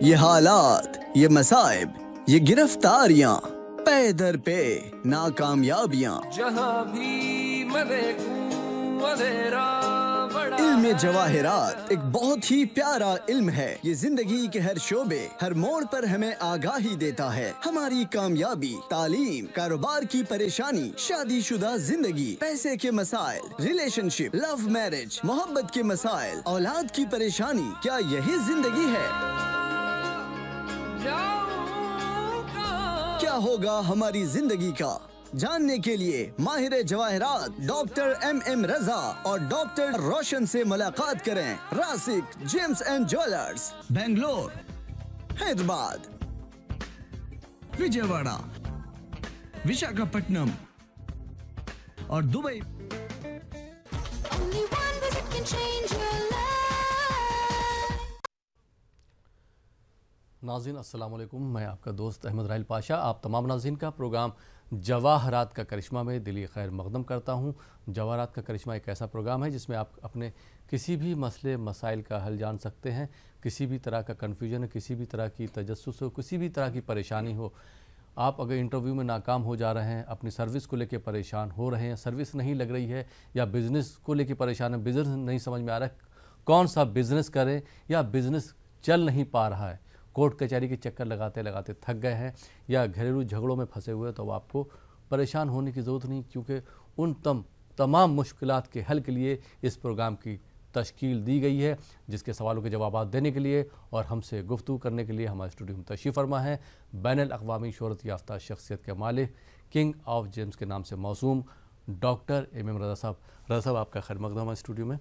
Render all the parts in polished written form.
ये हालात, ये मसाइब, ये गिरफ्तारियां, पे दर पे नाकामयाबियां, जहां भी मैं देखूं अंधेरा बड़ा इल्म जवाहिरात एक बहुत ही प्यारा इल्म है। ये जिंदगी के हर शोबे, हर मोड़ पर हमें आगाही देता है। हमारी कामयाबी, तालीम, कारोबार की परेशानी, शादीशुदा जिंदगी, पैसे के मसाइल, रिलेशनशिप, लव मैरिज, मोहब्बत के मसाइल, औलाद की परेशानी, क्या यही जिंदगी है? क्या होगा हमारी जिंदगी का? जानने के लिए माहिर जवाहिरात डॉक्टर एम रजा और डॉक्टर रोशन से मुलाकात करें। Rasik gems and jewellers, Bangalore, Hyderabad, Vijayawada, Visakhapatnam और Dubai. Only one visit can change your life. नाज़रीन अस्सलाम वालेकुम, मैं आपका दोस्त अहमद राहिल पाशा आप तमाम नाज़रीन का प्रोग्राम जवाहरात का करिश्मा में दिली खैर मकदम करता हूँ। जवाहरात का करिश्मा एक ऐसा प्रोग्राम है जिसमें आप अपने किसी भी मसले मसाइल का हल जान सकते हैं। किसी भी तरह का कन्फ्यूजन है, किसी भी तरह की तजस्सुस हो, किसी भी तरह की परेशानी हो, आप अगर इंटरव्यू में नाकाम हो जा रहे हैं, अपनी सर्विस को लेकर परेशान हो रहे हैं, सर्विस नहीं लग रही है, या बिज़नेस को लेकर परेशान है, बिज़नेस नहीं समझ में आ रहा है कौन सा बिज़नेस करें, या बिज़नेस चल नहीं पा रहा है, कोर्ट कचहरी के चक्कर लगाते लगाते थक गए हैं, या घरेलू झगड़ों में फंसे हुए, तो आपको परेशान होने की ज़रूरत नहीं, क्योंकि उन तमाम मुश्किलात के हल के लिए इस प्रोग्राम की तश्कील दी गई है। जिसके सवालों के जवाब देने के लिए और हमसे गुफ्तगू करने के लिए हमारे स्टूडियो में तशरीफ़ फरमा है बैनुल अक़वामी शोहरत याफ्ता शख्सियत के मालिक, किंग ऑफ जेम्स के नाम से मौसूम डॉक्टर एम रज़ा साहब। रज़ा साहब, आपका खैर मक़दम है स्टूडियो में।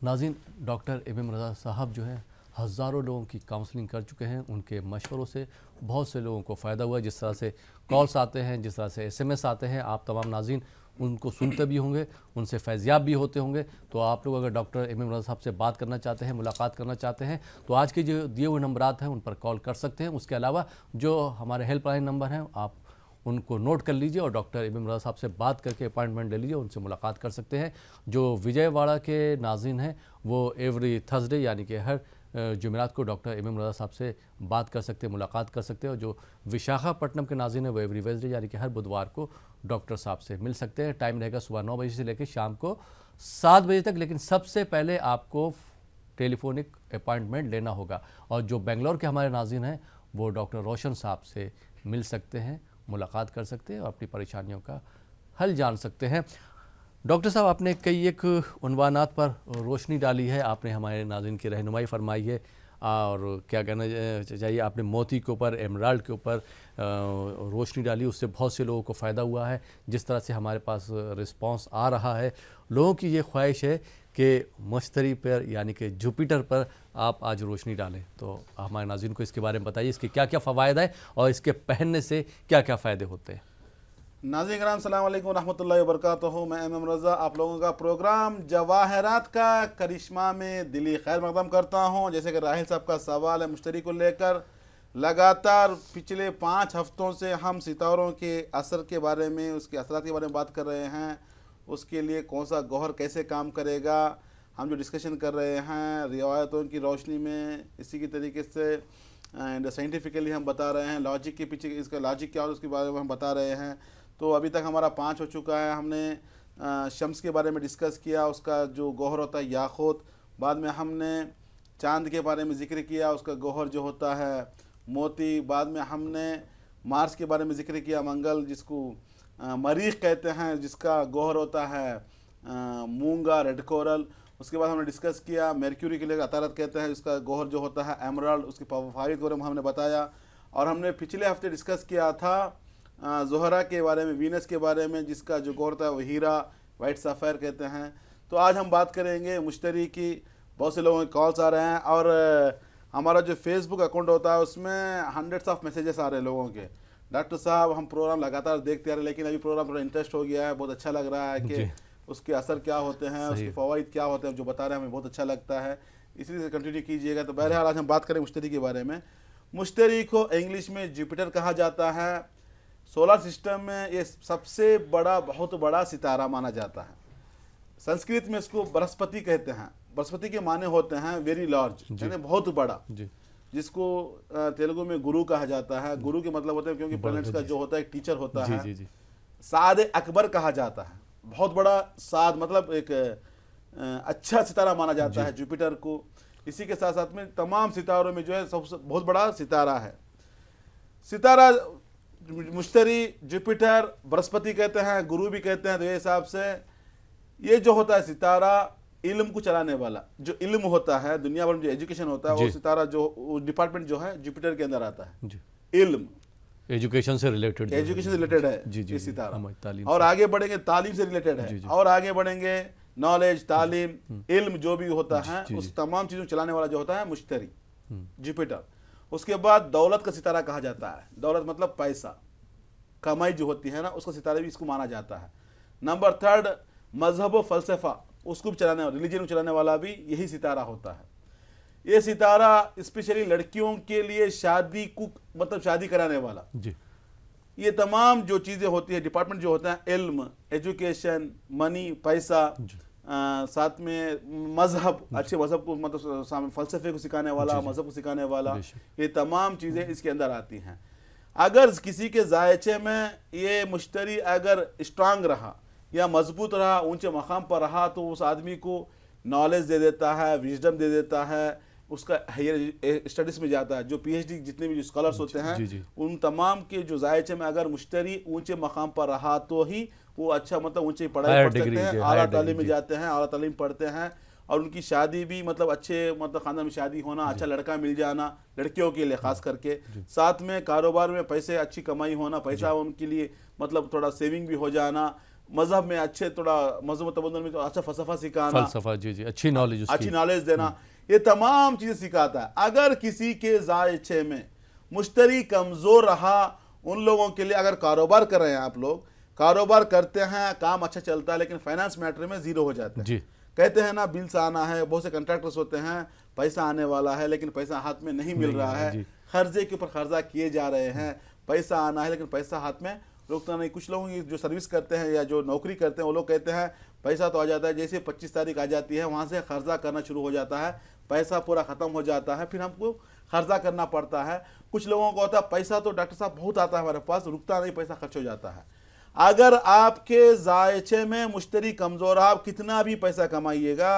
नाज़रीन, डॉक्टर एम रज़ा साहब जो है हज़ारों लोगों की काउंसलिंग कर चुके हैं। उनके मशवरों से बहुत से लोगों को फ़ायदा हुआ। जिस तरह से कॉल्स आते हैं, जिस तरह से SMS आते हैं, आप तमाम नाज़रीन उनको सुनते भी होंगे, उनसे फैज़याब भी होते होंगे। तो आप लोग अगर डॉक्टर एम रज़ा साहब से बात करना चाहते हैं, मुलाकात करना चाहते हैं, तो आज के जो दिए हुए नंबरात हैं उन पर कॉल कर सकते हैं। उसके अलावा जो हमारे हेल्पलाइन नंबर हैं आप उनको नोट कर लीजिए और डॉक्टर एम रज़ा साहब से बात करके अपॉइंटमेंट ले लीजिए, उनसे मुलाकात कर सकते हैं। जो विजयवाड़ा के नाज़रीन हैं वो एवरी थर्सडे यानी कि हर जुमेरात को डॉक्टर एम रज़ा साहब से बात कर सकते हैं, मुलाकात कर सकते हैं। और जो विशाखापट्टनम के नाज़रीन हैं वो एवरी वेडनेसडे यानी कि हर बुधवार को डॉक्टर साहब से मिल सकते हैं। टाइम रहेगा सुबह 9 बजे से लेकर शाम को 7 बजे तक, लेकिन सबसे पहले आपको टेलीफोनिक अपॉइंटमेंट लेना होगा। और जो बेंगलोर के हमारे नाज़रीन हैं वो डॉक्टर रोशन साहब से मिल सकते हैं, मुलाकात कर सकते हैं और अपनी परेशानियों का हल जान सकते हैं। डॉक्टर साहब, आपने कई एक उन्वानात पर रोशनी डाली है, आपने हमारे नाज़रीन की रहनुमाई फरमाई है, और क्या कहना चाहिए, आपने मोती के ऊपर, एमराल्ड के ऊपर रोशनी डाली, उससे बहुत से लोगों को फ़ायदा हुआ है। जिस तरह से हमारे पास रिस्पांस आ रहा है, लोगों की ये ख्वाहिश है कि मश्तरी पर यानी कि जुपिटर पर आप आज रोशनी डालें। तो हमारे नाज़रीन को इसके बारे में बताइए, इसके क्या क्या फ़वायद है और इसके पहनने से क्या क्या फ़ायदे होते हैं। नाज़रीन कराम सलाम अलैकुम रहमतुल्लाहि व बरकातुहू। मैं एम रज़ा आप लोगों का प्रोग्राम जवाहरात का करिश्मा में दिली खैर मकदम करता हूँ। जैसे कि राहिल साहब का सवाल है मुश्तरी को लेकर, लगातार पिछले 5 हफ्तों से हम सितारों के असर के बारे में, उसके असरात के बारे में बात कर रहे हैं। उसके लिए कौन सा गौहर कैसे काम करेगा, हम जो डिस्कशन कर रहे हैं रिवायतों की रोशनी में, इसी के तरीके से साइंटिफिकली हम बता रहे हैं, लॉजिक के पीछे इसका लॉजिक क्या हो उसके बारे में हम बता रहे हैं। तो अभी तक हमारा 5 हो चुका है। हमने शम्स के बारे में डिस्कस किया, उसका जो गौहर होता है याकूत। बाद में हमने चांद के बारे में ज़िक्र किया, उसका गौहर जो होता है मोती। बाद में हमने मार्स के बारे में ज़िक्र किया, मंगल जिसको मरीख कहते हैं, जिसका गौहर होता है मूंगा, रेड कोरल। उसके बाद हमने डिस्कस किया मरक्यूरी के लिए अतारत कहते हैं, उसका गौहर जो होता है एमराल्ड, उसके फ़वाइद के बारे में हमने बताया। और हमने पिछले हफ्ते डिस्कस किया था ज़ोहरा के बारे में, वीनस के बारे में, जिसका जो गौहर था वो हीरा, वाइट सफ़ायर कहते हैं। तो आज हम बात करेंगे मुश्तरी की। बहुत से लोगों के कॉल्स आ रहे हैं और हमारा जो फेसबुक अकाउंट होता है उसमें हंड्रेड्स ऑफ मैसेजेस आ रहे हैं लोगों के। डॉक्टर साहब हम प्रोग्राम लगातार देखते आ रहे हैं, लेकिन अभी प्रोग्राम थोड़ा इंटरेस्ट हो गया है, बहुत अच्छा लग रहा है कि उसके असर क्या होते हैं, उसके फ़वाइद क्या होते हैं, जो बता रहे हैं हमें बहुत अच्छा लगता है, इसी से कंटिन्यू कीजिएगा। तो बहरहाल आज हम बात करें मुश्तरी के बारे में। मुश्तरी को इंग्लिश में जुपिटर कहा जाता है। सोलर सिस्टम में ये सबसे बड़ा, बहुत बड़ा सितारा माना जाता है। संस्कृत में इसको बृहस्पति कहते हैं। बृहस्पति के माने होते हैं वेरी लार्ज, यानी बहुत बड़ा। जिसको तेलुगु में गुरु कहा जाता है। गुरु के मतलब होते हैं क्योंकि प्लैनेट्स का जो होता है एक टीचर होता जी है। जी जी साद अकबर कहा जाता है, बहुत बड़ा साद मतलब एक अच्छा सितारा माना जाता है जुपिटर को। इसी के साथ साथ में तमाम सितारों में जो है सबसे बहुत बड़ा सितारा है। सितारा मुश्तरी, जुपिटर, बृहस्पति कहते हैं, गुरु भी कहते हैं। तो ये हिसाब से ये जो होता है सितारा इल्म को चलाने वाला, जो इल्म होता है दुनिया भर में, जो एजुकेशन होता है, वो सितारा जो डिपार्टमेंट जो है जुपिटर के अंदर आता है। इल्म एजुकेशन से रिलेटेड, एजुकेशन से रिलेटेड है जी जी ये सितारा। तालीम और आगे बढ़ेंगे तालीम से रिलेटेड है, और आगे बढ़ेंगे नॉलेज, तालीम, इल्म जो भी होता है उस तमाम चीजों चलाने वाला जो होता है मुश्तरी, जुपिटर। उसके बाद दौलत का सितारा कहा जाता है। दौलत मतलब पैसा, कमाई जो होती है ना, उसका सितारा भी इसको माना जाता है। नंबर 3 मजहब व फलसफा, उसको भी चलाने वाला, रिलीजन को चलाने वाला भी यही सितारा होता है। ये सितारा स्पेशली लड़कियों के लिए शादी को मतलब शादी कराने वाला जी। ये तमाम जो चीज़ें होती है डिपार्टमेंट जो होता है, इल्म, एजुकेशन, मनी, पैसा, साथ में मजहब, अच्छे मजहब को मतलब फलसफे को सिखाने वाला, मजहब को सिखाने वाला, ये तमाम चीज़ें इसके अंदर आती हैं। अगर किसी के जायचे में ये मुश्तरी अगर स्ट्रांग रहा या मजबूत रहा, ऊंचे मकाम पर रहा, तो उस आदमी को नॉलेज दे देता है, विजडम दे देता है, उसका हायर स्टडीज में जाता है। जो पीएचडी जितने भी जो स्कॉलर्स होते हैं उन तमाम के जो जायचे में अगर मुश्तरी ऊंचे मकाम पर रहा तो ही वो अच्छा मतलब ऊंची पढ़ाई पढ़ सकते हैं, आला तालीम में जाते हैं, आला तालीम पढ़ते हैं, और उनकी शादी भी मतलब अच्छे मतलब खानदान में शादी होना, अच्छा लड़का मिल जाना, लड़कियों के लिए खास करके, साथ में कारोबार में पैसे अच्छी कमाई होना, पैसा उनके लिए मतलब थोड़ा सेविंग भी हो जाना, मजहब में अच्छे थोड़ा मजहब तबदुल में तो अच्छा फलसफा सिखाना, फलसफा जी जी अच्छी नॉलेज देना, ये तमाम चीजें सिखाता है। अगर किसी के जायचे में मुश्तरी कमजोर रहा, उन लोगों के लिए अगर कारोबार कर रहे हैं, आप लोग कारोबार करते हैं, काम अच्छा चलता है, लेकिन फाइनेंस मैटर में जीरो हो जाते हैं। कहते हैं ना बिल्स आना है, बहुत से कंट्रैक्टर्स होते हैं, पैसा आने वाला है लेकिन पैसा हाथ में नहीं मिल रहा है, खर्जे के ऊपर खर्चा किए जा रहे हैं, पैसा आना है लेकिन पैसा हाथ में रुकता नहीं। कुछ लोग जो सर्विस करते हैं या जो नौकरी करते हैं वो लोग कहते हैं पैसा तो आ जाता है, जैसे 25 तारीख आ जाती है वहाँ से खर्चा करना शुरू हो जाता है, पैसा पूरा ख़त्म हो जाता है, फिर हमको खर्चा करना पड़ता है। कुछ लोगों को होता है पैसा तो डॉक्टर साहब बहुत आता है हमारे पास, रुकता नहीं, पैसा खर्च हो जाता है। अगर आपके जायचे में मुश्तरी कमज़ोर, आप कितना भी पैसा कमाइएगा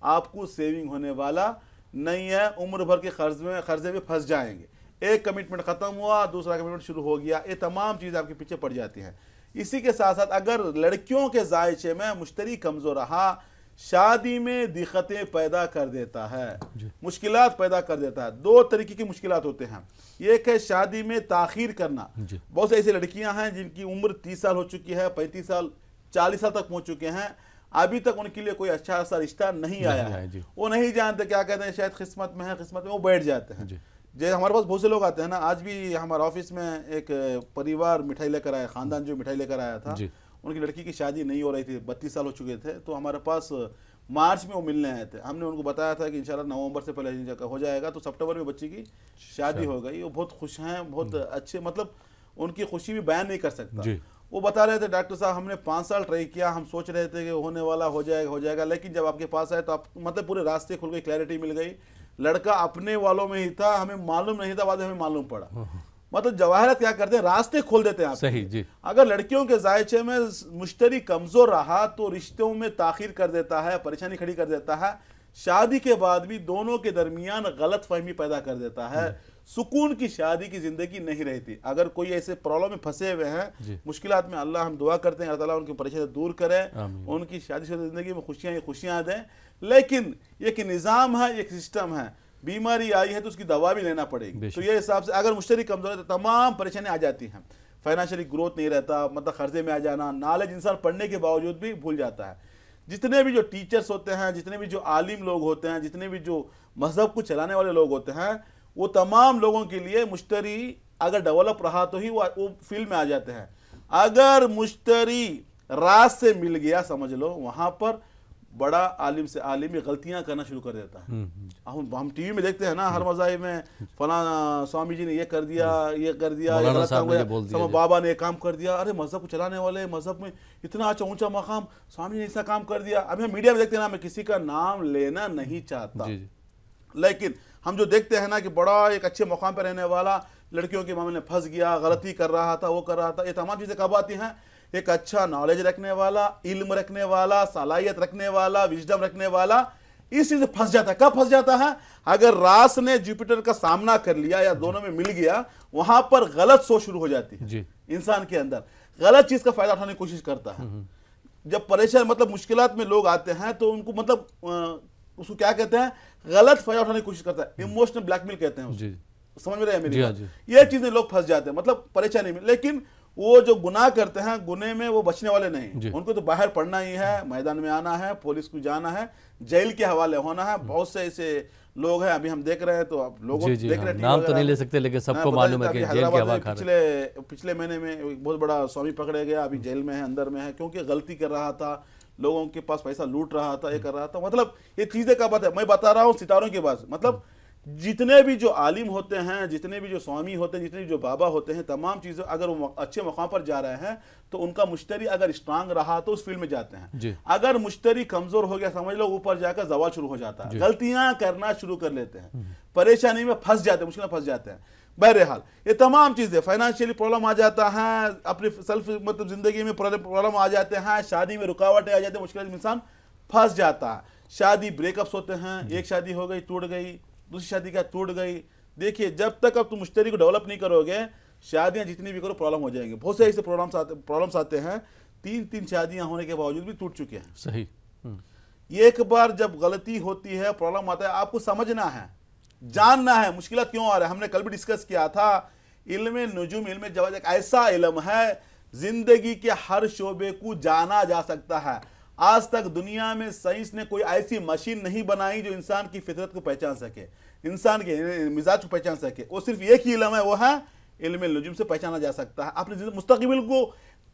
आपको सेविंग होने वाला नहीं है, उम्र भर के कर्जे में फंस जाएंगे। एक कमिटमेंट ख़त्म हुआ, दूसरा कमिटमेंट शुरू हो गया, ये तमाम चीज़ें आपके पीछे पड़ जाती हैं। इसी के साथ साथ अगर लड़कियों के जायचे में मुश्तरी कमज़ोर रहा, शादी में दिक्कतें पैदा कर देता है, मुश्किलात पैदा कर देता है। 2 तरीके की मुश्किलात होते हैं, एक है शादी में ताखीर करना। बहुत सी ऐसी लड़कियां हैं जिनकी उम्र 30 साल हो चुकी है, 35 साल 40 साल तक पहुंच चुके हैं, अभी तक उनके लिए कोई अच्छा सा रिश्ता नहीं आया है। वो नहीं जानते, क्या कहते हैं शायद किस्मत में है, किस्मत में, वो बैठ जाते हैं। जैसे हमारे पास बहुत से लोग आते हैं ना, आज भी हमारे ऑफिस में एक परिवार मिठाई लेकर आया, खानदान जो मिठाई लेकर आया था, उनकी लड़की की शादी नहीं हो रही थी, 32 साल हो चुके थे, तो हमारे पास मार्च में वो मिलने आए थे। हमने उनको बताया था कि इंशाल्लाह नवंबर से पहले हो जाएगा, तो सितंबर में बच्ची की शादी हो गई। वो बहुत खुश हैं, बहुत अच्छे, मतलब उनकी खुशी भी बयान नहीं कर सकता। वो बता रहे थे डॉक्टर साहब हमने 5 साल ट्राई किया, हम सोच रहे थे कि होने वाला हो जाएगा, लेकिन जब आपके पास आए तो आप मतलब पूरे रास्ते खुल गए, क्लैरिटी मिल गई, लड़का अपने वालों में ही था, हमें मालूम नहीं था, बाद में हमें मालूम पड़ा। मतलब जवाहरत क्या करते हैं, रास्ते खोल देते हैं आप। सही जी। अगर लड़कियों के जायचे में मुश्तरी कमजोर रहा तो रिश्तों में ताखीर कर देता है, परेशानी खड़ी कर देता है, शादी के बाद भी दोनों के दरमियान गलत फहमी पैदा कर देता है, सुकून की शादी की जिंदगी नहीं रहती। अगर कोई ऐसे प्रॉब्लम में फंसे हुए हैं, मुश्किलात में, अल्लाह हम दुआ करते हैं अल्लाह ताला उनकी परेशानी दूर करे, उनकी शादीशुदा जिंदगी में खुशियां दें। लेकिन एक निज़ाम है, एक सिस्टम है, बीमारी आई है तो उसकी दवा भी लेना पड़ेगी। तो ये हिसाब से अगर मुश्तरी कमजोर है तो तमाम परेशानी आ जाती हैं, फाइनेंशियली ग्रोथ नहीं रहता, मतलब कर्जे में आ जाना, नॉलेज इंसान पढ़ने के बावजूद भी भूल जाता है। जितने भी जो टीचर्स होते हैं, जितने भी जो आलिम लोग होते हैं, जितने भी जो मजहब को चलाने वाले लोग होते हैं, वो तमाम लोगों के लिए मुश्तरी अगर डेवलप रहा तो ही वो फील्ड में आ जाते हैं। अगर मुश्तरी रात से मिल गया, समझ लो वहां पर बड़ा आलिम से आलिम गलतियां करना शुरू कर देता है। हम टीवी में देखते हैं ना, हर मज़ाहिब में फलाना स्वामी जी ने ये कर दिया, ये कर दिया, बाबा ने ये काम कर दिया, अरे मजहब को चलाने वाले, मजहब में इतना अच्छा ऊंचा मकाम, स्वामी ने ऐसा काम कर दिया। अभी हम मीडिया में देखते हैं ना, मैं किसी का नाम लेना नहीं चाहता, लेकिन हम जो देखते हैं ना कि बड़ा एक अच्छे मकाम पर रहने वाला लड़कियों के मामले में फंस गया, गलती कर रहा था, वो कर रहा था, ये तमाम चीज़ें कब आती हैं? एक अच्छा नॉलेज रखने वाला, इल्म रखने वाला, सलाहियत रखने वाला, विजडम रखने वाला इस चीज़ से फंस जाता है। कब फंस जाता है? अगर रास ने जुपिटर का सामना कर लिया या दोनों में मिल गया, वहां पर गलत सोच शुरू हो जाती है इंसान के अंदर, गलत चीज़ का फायदा उठाने की कोशिश करता है। जब परेशान मतलब मुश्किलात में लोग आते हैं तो उनको मतलब उसको क्या कहते हैं, गलत फायदा उठाने की कोशिश करता है, इमोशनल ब्लैकमेल कहते हैं उसको। समझ में रहे मेरी बात? ये चीजें लोग फंस जाते हैं मतलब परेशानी में। लेकिन वो जो गुनाह करते हैं, गुनाह में वो बचने वाले नहीं, उनको तो बाहर पढ़ना ही है, मैदान में आना है, पुलिस को जाना है, जेल के हवाले होना है। बहुत से ऐसे लोग हैं, अभी हम देख रहे हैं, तो आप लोगों देख रहे हैं, नाम तो नहीं ले सकते लेकिन सबको मालूम है कि जेल की हवा खा रहे हैं। पिछले महीने में एक बहुत बड़ा स्वामी पकड़े गया, अभी जेल में है, अंदर में है, क्योंकि गलती कर रहा था, लोगों के पास पैसा लूट रहा था, ये कर रहा था। मतलब ये चीजें का बात है, मैं बता रहा हूँ सितारों के पास। मतलब जितने भी जो आलिम होते हैं, जितने भी जो स्वामी होते हैं, जितने भी जो बाबा होते हैं, तमाम चीजें अगर वो अच्छे मकाम पर जा रहे हैं तो उनका मुश्तरी अगर स्ट्रांग रहा तो उस फील्ड में जाते हैं। अगर मुश्तरी कमजोर हो गया, समझ लो ऊपर जाकर जवाल शुरू हो जाता है, गलतियां करना शुरू कर लेते हैं, परेशानी में फंस जाते हैं, मुश्किल में फंस जाते हैं। बहरहाल ये तमाम चीजें, फाइनेंशियली प्रॉब्लम आ जाता है, अपनी सेल्फ मतलब जिंदगी में प्रॉब्लम आ जाते हैं, शादी में रुकावटें आ जाती है, मुश्किल में इंसान फंस जाता है। शादी ब्रेकअप्स होते हैं, एक शादी हो गई टूट गई, दूसरी शादी क्या टूट गई। देखिए जब तक अब तुम मुश्तरी को डेवलप नहीं करोगे, शादियां जितनी भी करो प्रॉब्लम हो जाएंगे। बहुत से ऐसे प्रॉब्लम्स आते हैं, 3 शादियां होने के बावजूद भी टूट चुके हैं। सही। एक बार जब गलती होती है, प्रॉब्लम आता है, आपको समझना है, जानना है मुश्किल क्यों आ रहा है। हमने कल भी डिस्कस किया था, इल्म नुजूम, इल्म जवाब एक ऐसा इल्म है, जिंदगी के हर शोबे को जाना जा सकता है। आज तक दुनिया में साइंस ने कोई ऐसी मशीन नहीं बनाई जो इंसान की फितरत को पहचान सके, इंसान के मिजाज को पहचान सके। वो सिर्फ एक ही इल्म है, वो है इल्म नुजूम से पहचाना जा सकता है। अपने मुस्तकबिल को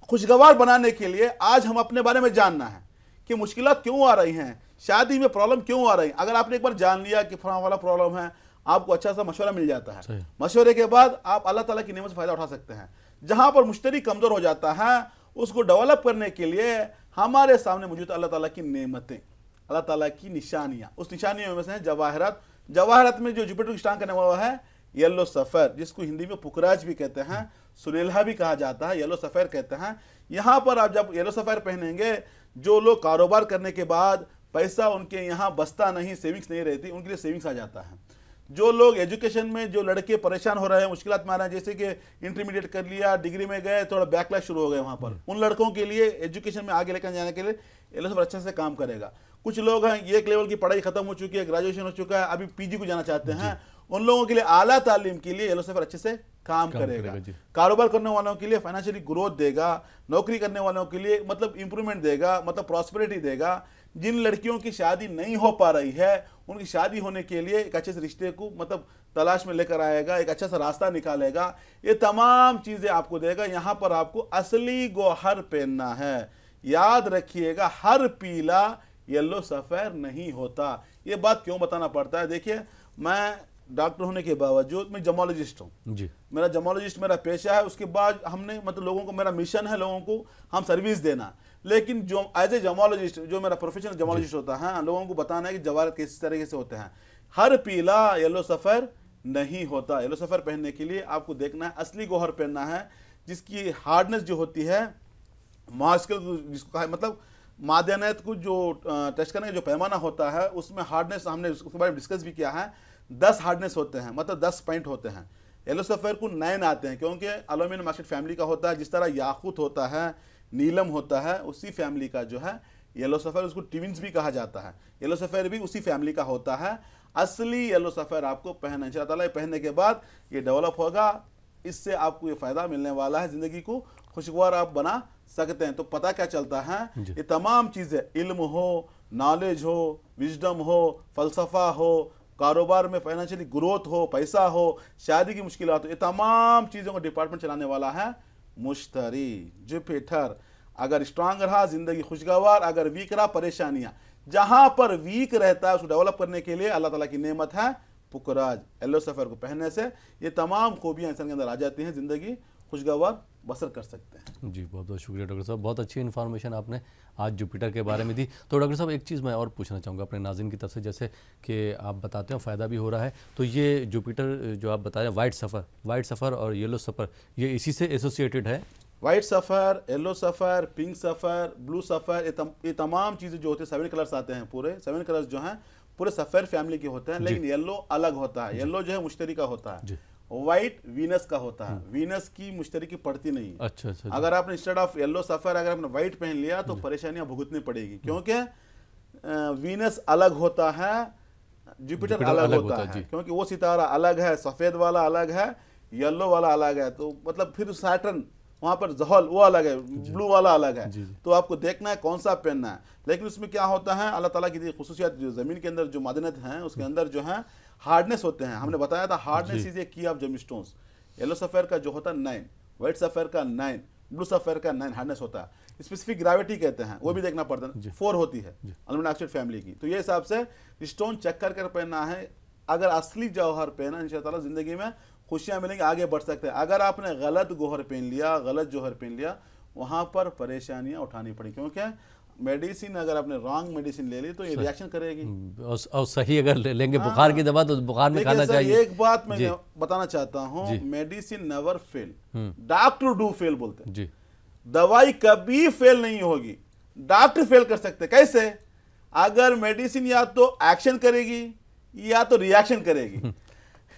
खुशगवार बनाने के लिए आज हम अपने बारे में जानना है कि मुश्किलात क्यों आ रही हैं, शादी में प्रॉब्लम क्यों आ रही है। अगर आपने एक बार जान लिया कि फलां वाला प्रॉब्लम है, आपको अच्छा सा मशवरा मिल जाता है। मशवरे के बाद आप अल्लाह ताला की नेमत से फायदा उठा सकते हैं। जहां पर मुश्तरी कमजोर हो जाता है, उसको डेवलप करने के लिए हमारे सामने मौजूद अल्लाह ताला की नेमतें, अल्लाह ताला की निशानियां, उस निशानियों में से है जवाहरात। जवाहरात में जो जुपिटर स्ट्रांग करने वाला है येलो सफेर, जिसको हिंदी में पुखराज भी कहते हैं, सुनेल्हा भी कहा जाता है, येलो सफेर कहते हैं। यहाँ पर आप जब येलो सफेर पहनेंगे, जो लोग कारोबार करने के बाद पैसा उनके यहाँ बसता नहीं, सेविंग्स नहीं रहती, उनके लिए सेविंग्स आ जाता है। जो लोग एजुकेशन में, जो लड़के परेशान हो रहे हैं, मुश्किलात में आ रहे हैं, जैसे कि इंटरमीडिएट कर लिया, डिग्री में गए, थोड़ा बैकलैश शुरू हो गए वहाँ पर, उन लड़कों के लिए एजुकेशन में आगे लेकर जाने के लिए येलो सफेर अच्छे से काम करेगा। कुछ लोग हैं, एक लेवल की पढ़ाई खत्म हो चुकी है, ग्रेजुएशन हो चुका है, अभी पीजी को जाना चाहते हैं, उन लोगों के लिए आला तालीम के लिए येलो सफेर अच्छे से काम करेगा। कारोबार करने वालों के लिए फाइनेंशियली ग्रोथ देगा, नौकरी करने वालों के लिए मतलब इंप्रूवमेंट देगा, मतलब प्रॉस्पेरिटी देगा। जिन लड़कियों की शादी नहीं हो पा रही है, उनकी शादी होने के लिए एक अच्छे से रिश्ते को मतलब तलाश में लेकर आएगा, एक अच्छा सा रास्ता निकालेगा। ये तमाम चीजें आपको देगा। यहाँ पर आपको असली गोहर पहनना है। याद रखिएगा, हर पीला येलो सफेर नहीं होता। ये बात क्यों बताना पड़ता है? देखिए, मैं डॉक्टर होने के बावजूद मैं जमोलॉजिस्ट हूँ जी। मेरा जमोलॉजिस्ट मेरा पेशा है। उसके बाद हमने मतलब लोगों को, मेरा मिशन है लोगों को हम सर्विस देना। लेकिन जो एज ए जमोलॉजिस्ट, जो मेरा प्रोफेशनल जमोलॉजिस्ट होता है, लोगों को बताना है कि जवाहरात किस तरीके से होते हैं। हर पीला येलो सफेर नहीं होता। येलो सफेर पहनने के लिए आपको देखना है, असली गोहर पहनना है, जिसकी हार्डनेस जो होती है, मास्कल जिसको है, मतलब मादयानियत को जो टेस्ट करने का जो पैमाना होता है, उसमें हार्डनेस हमने उसके बारे में डिस्कस भी किया है। 10 हार्डनेस होते हैं, मतलब 10 पॉइंट होते हैं। येलो सफेर को 9 आते हैं, क्योंकि एल्यूमिनियम ऑक्साइड फैमिली का होता है। जिस तरह याकूत होता है, नीलम होता है, उसी फैमिली का जो है येलो सफेर, उसको ट्विंस भी कहा जाता है। येलो सफेर भी उसी फैमिली का होता है। असली येलो सफेर आपको पहनना इंशाअल्लाह ताला, पहनने के बाद ये डेवलप होगा, इससे आपको ये फायदा मिलने वाला है, जिंदगी को खुशगवार आप बना सकते हैं। तो पता क्या चलता है, ये तमाम चीजें, इल्म हो, नॉलेज हो, विजडम हो, फलसफा हो, कारोबार में फाइनेंशियली ग्रोथ हो, पैसा हो, शादी की मुश्किलात हो, ये तमाम चीजों का डिपार्टमेंट चलाने वाला है मुश्तरी, जुपिटर। अगर स्ट्रांग रहा जिंदगी खुशगवार, अगर वीक रहा परेशानियां। जहां पर वीक रहता है उसको डेवलप करने के लिए अल्लाह ताला की नेमत है पुखराज। येलो सफेर को पहनने से ये तमाम खूबियां इंसान के अंदर आ जाती हैं, जिंदगी खुशगवार बसर कर सकते हैं। जी, बहुत बहुत शुक्रिया डॉक्टर साहब, बहुत अच्छी इन्फॉर्मेशन आपने आज जुपिटर के बारे में दी। तो डॉक्टर साहब एक चीज़ मैं और पूछना चाहूँगा अपने नाज़रीन की तरफ से, जैसे कि आप बताते हो फ़ायदा भी हो रहा है, तो ये जुपिटर जो आप बता रहे हैं वाइट सफ़र और येलो सफ़र, ये इसी से एसोसिएटेड है? वाइट सफ़र, येलो सफ़र, पिंक सफ़र, ब्लू सफ़र, ये तमाम चीज़ें जो होती है 7 कलर्स आते हैं, पूरे 7 कलर्स जो हैं पूरे सफ़र फैमिली के होते हैं, लेकिन येलो अलग होता है। येलो जो है मुश्तरी का होता है, व्हाइट वीनस का होता है। वीनस की मुश्तरी की पड़ती नहीं है। अच्छा अच्छा। अगर आपने इंस्टेड ऑफ येलो सफ़र अगर आपने व्हाइट पहन लिया तो परेशानियां भुगतनी पड़ेगी, क्योंकि वीनस अलग होता है, जुपिटर अलग होता है, क्योंकि वो सितारा अलग है, सफ़ेद वाला अलग है, येलो वाला अलग है। तो मतलब फिर सैटर्न वहाँ पर जहल वो अलग है, ब्लू वाला अलग है। तो आपको देखना है कौन सा पहनना है। लेकिन उसमें क्या होता है, अल्लाह ताला की खुसूसियत, जो ज़मीन के अंदर जो मादनत हैं उसके अंदर जो है हार्डनेस होते हैं। हमने बताया था हार्डनेस इज ए की ऑफ जेमस्टोन्स। येलो सफ़ेर का जो होता है 9, व्हाइट सफ़ेर का 9, ब्लू सफ़ेर का 9 हार्डनेस होता है। स्पेसिफिक ग्रेविटी कहते हैं, वो भी देखना पड़ता है, 4 होती है अल्युमिनियम ऑक्साइड फैमिली की। तो ये हिसाब से स्टोन चेक कर कर पहनना है। अगर असली जौहर पहना इंशाअल्लाह ज़िंदगी में खुशियाँ मिलेंगी, आगे बढ़ सकते हैं। अगर आपने गलत गौहर पहन लिया, गलत जौहर पहन लिया, वहाँ पर परेशानियाँ उठानी पड़ी, क्योंकि मेडिसिन अगर आपने रॉन्ग मेडिसिन ले ली तो ये रिएक्शन करेगी। और सही अगर लेंगे बुखार की दवा तो बुखार में खाना चाहिए। एक बात मैं बताना चाहता हूँ, medicine never fail, doctor do fail बोलते हैं। दवाई कभी फेल नहीं होगी, डॉक्टर फेल कर सकते। कैसे? अगर मेडिसिन या तो एक्शन करेगी या तो रिएक्शन करेगी।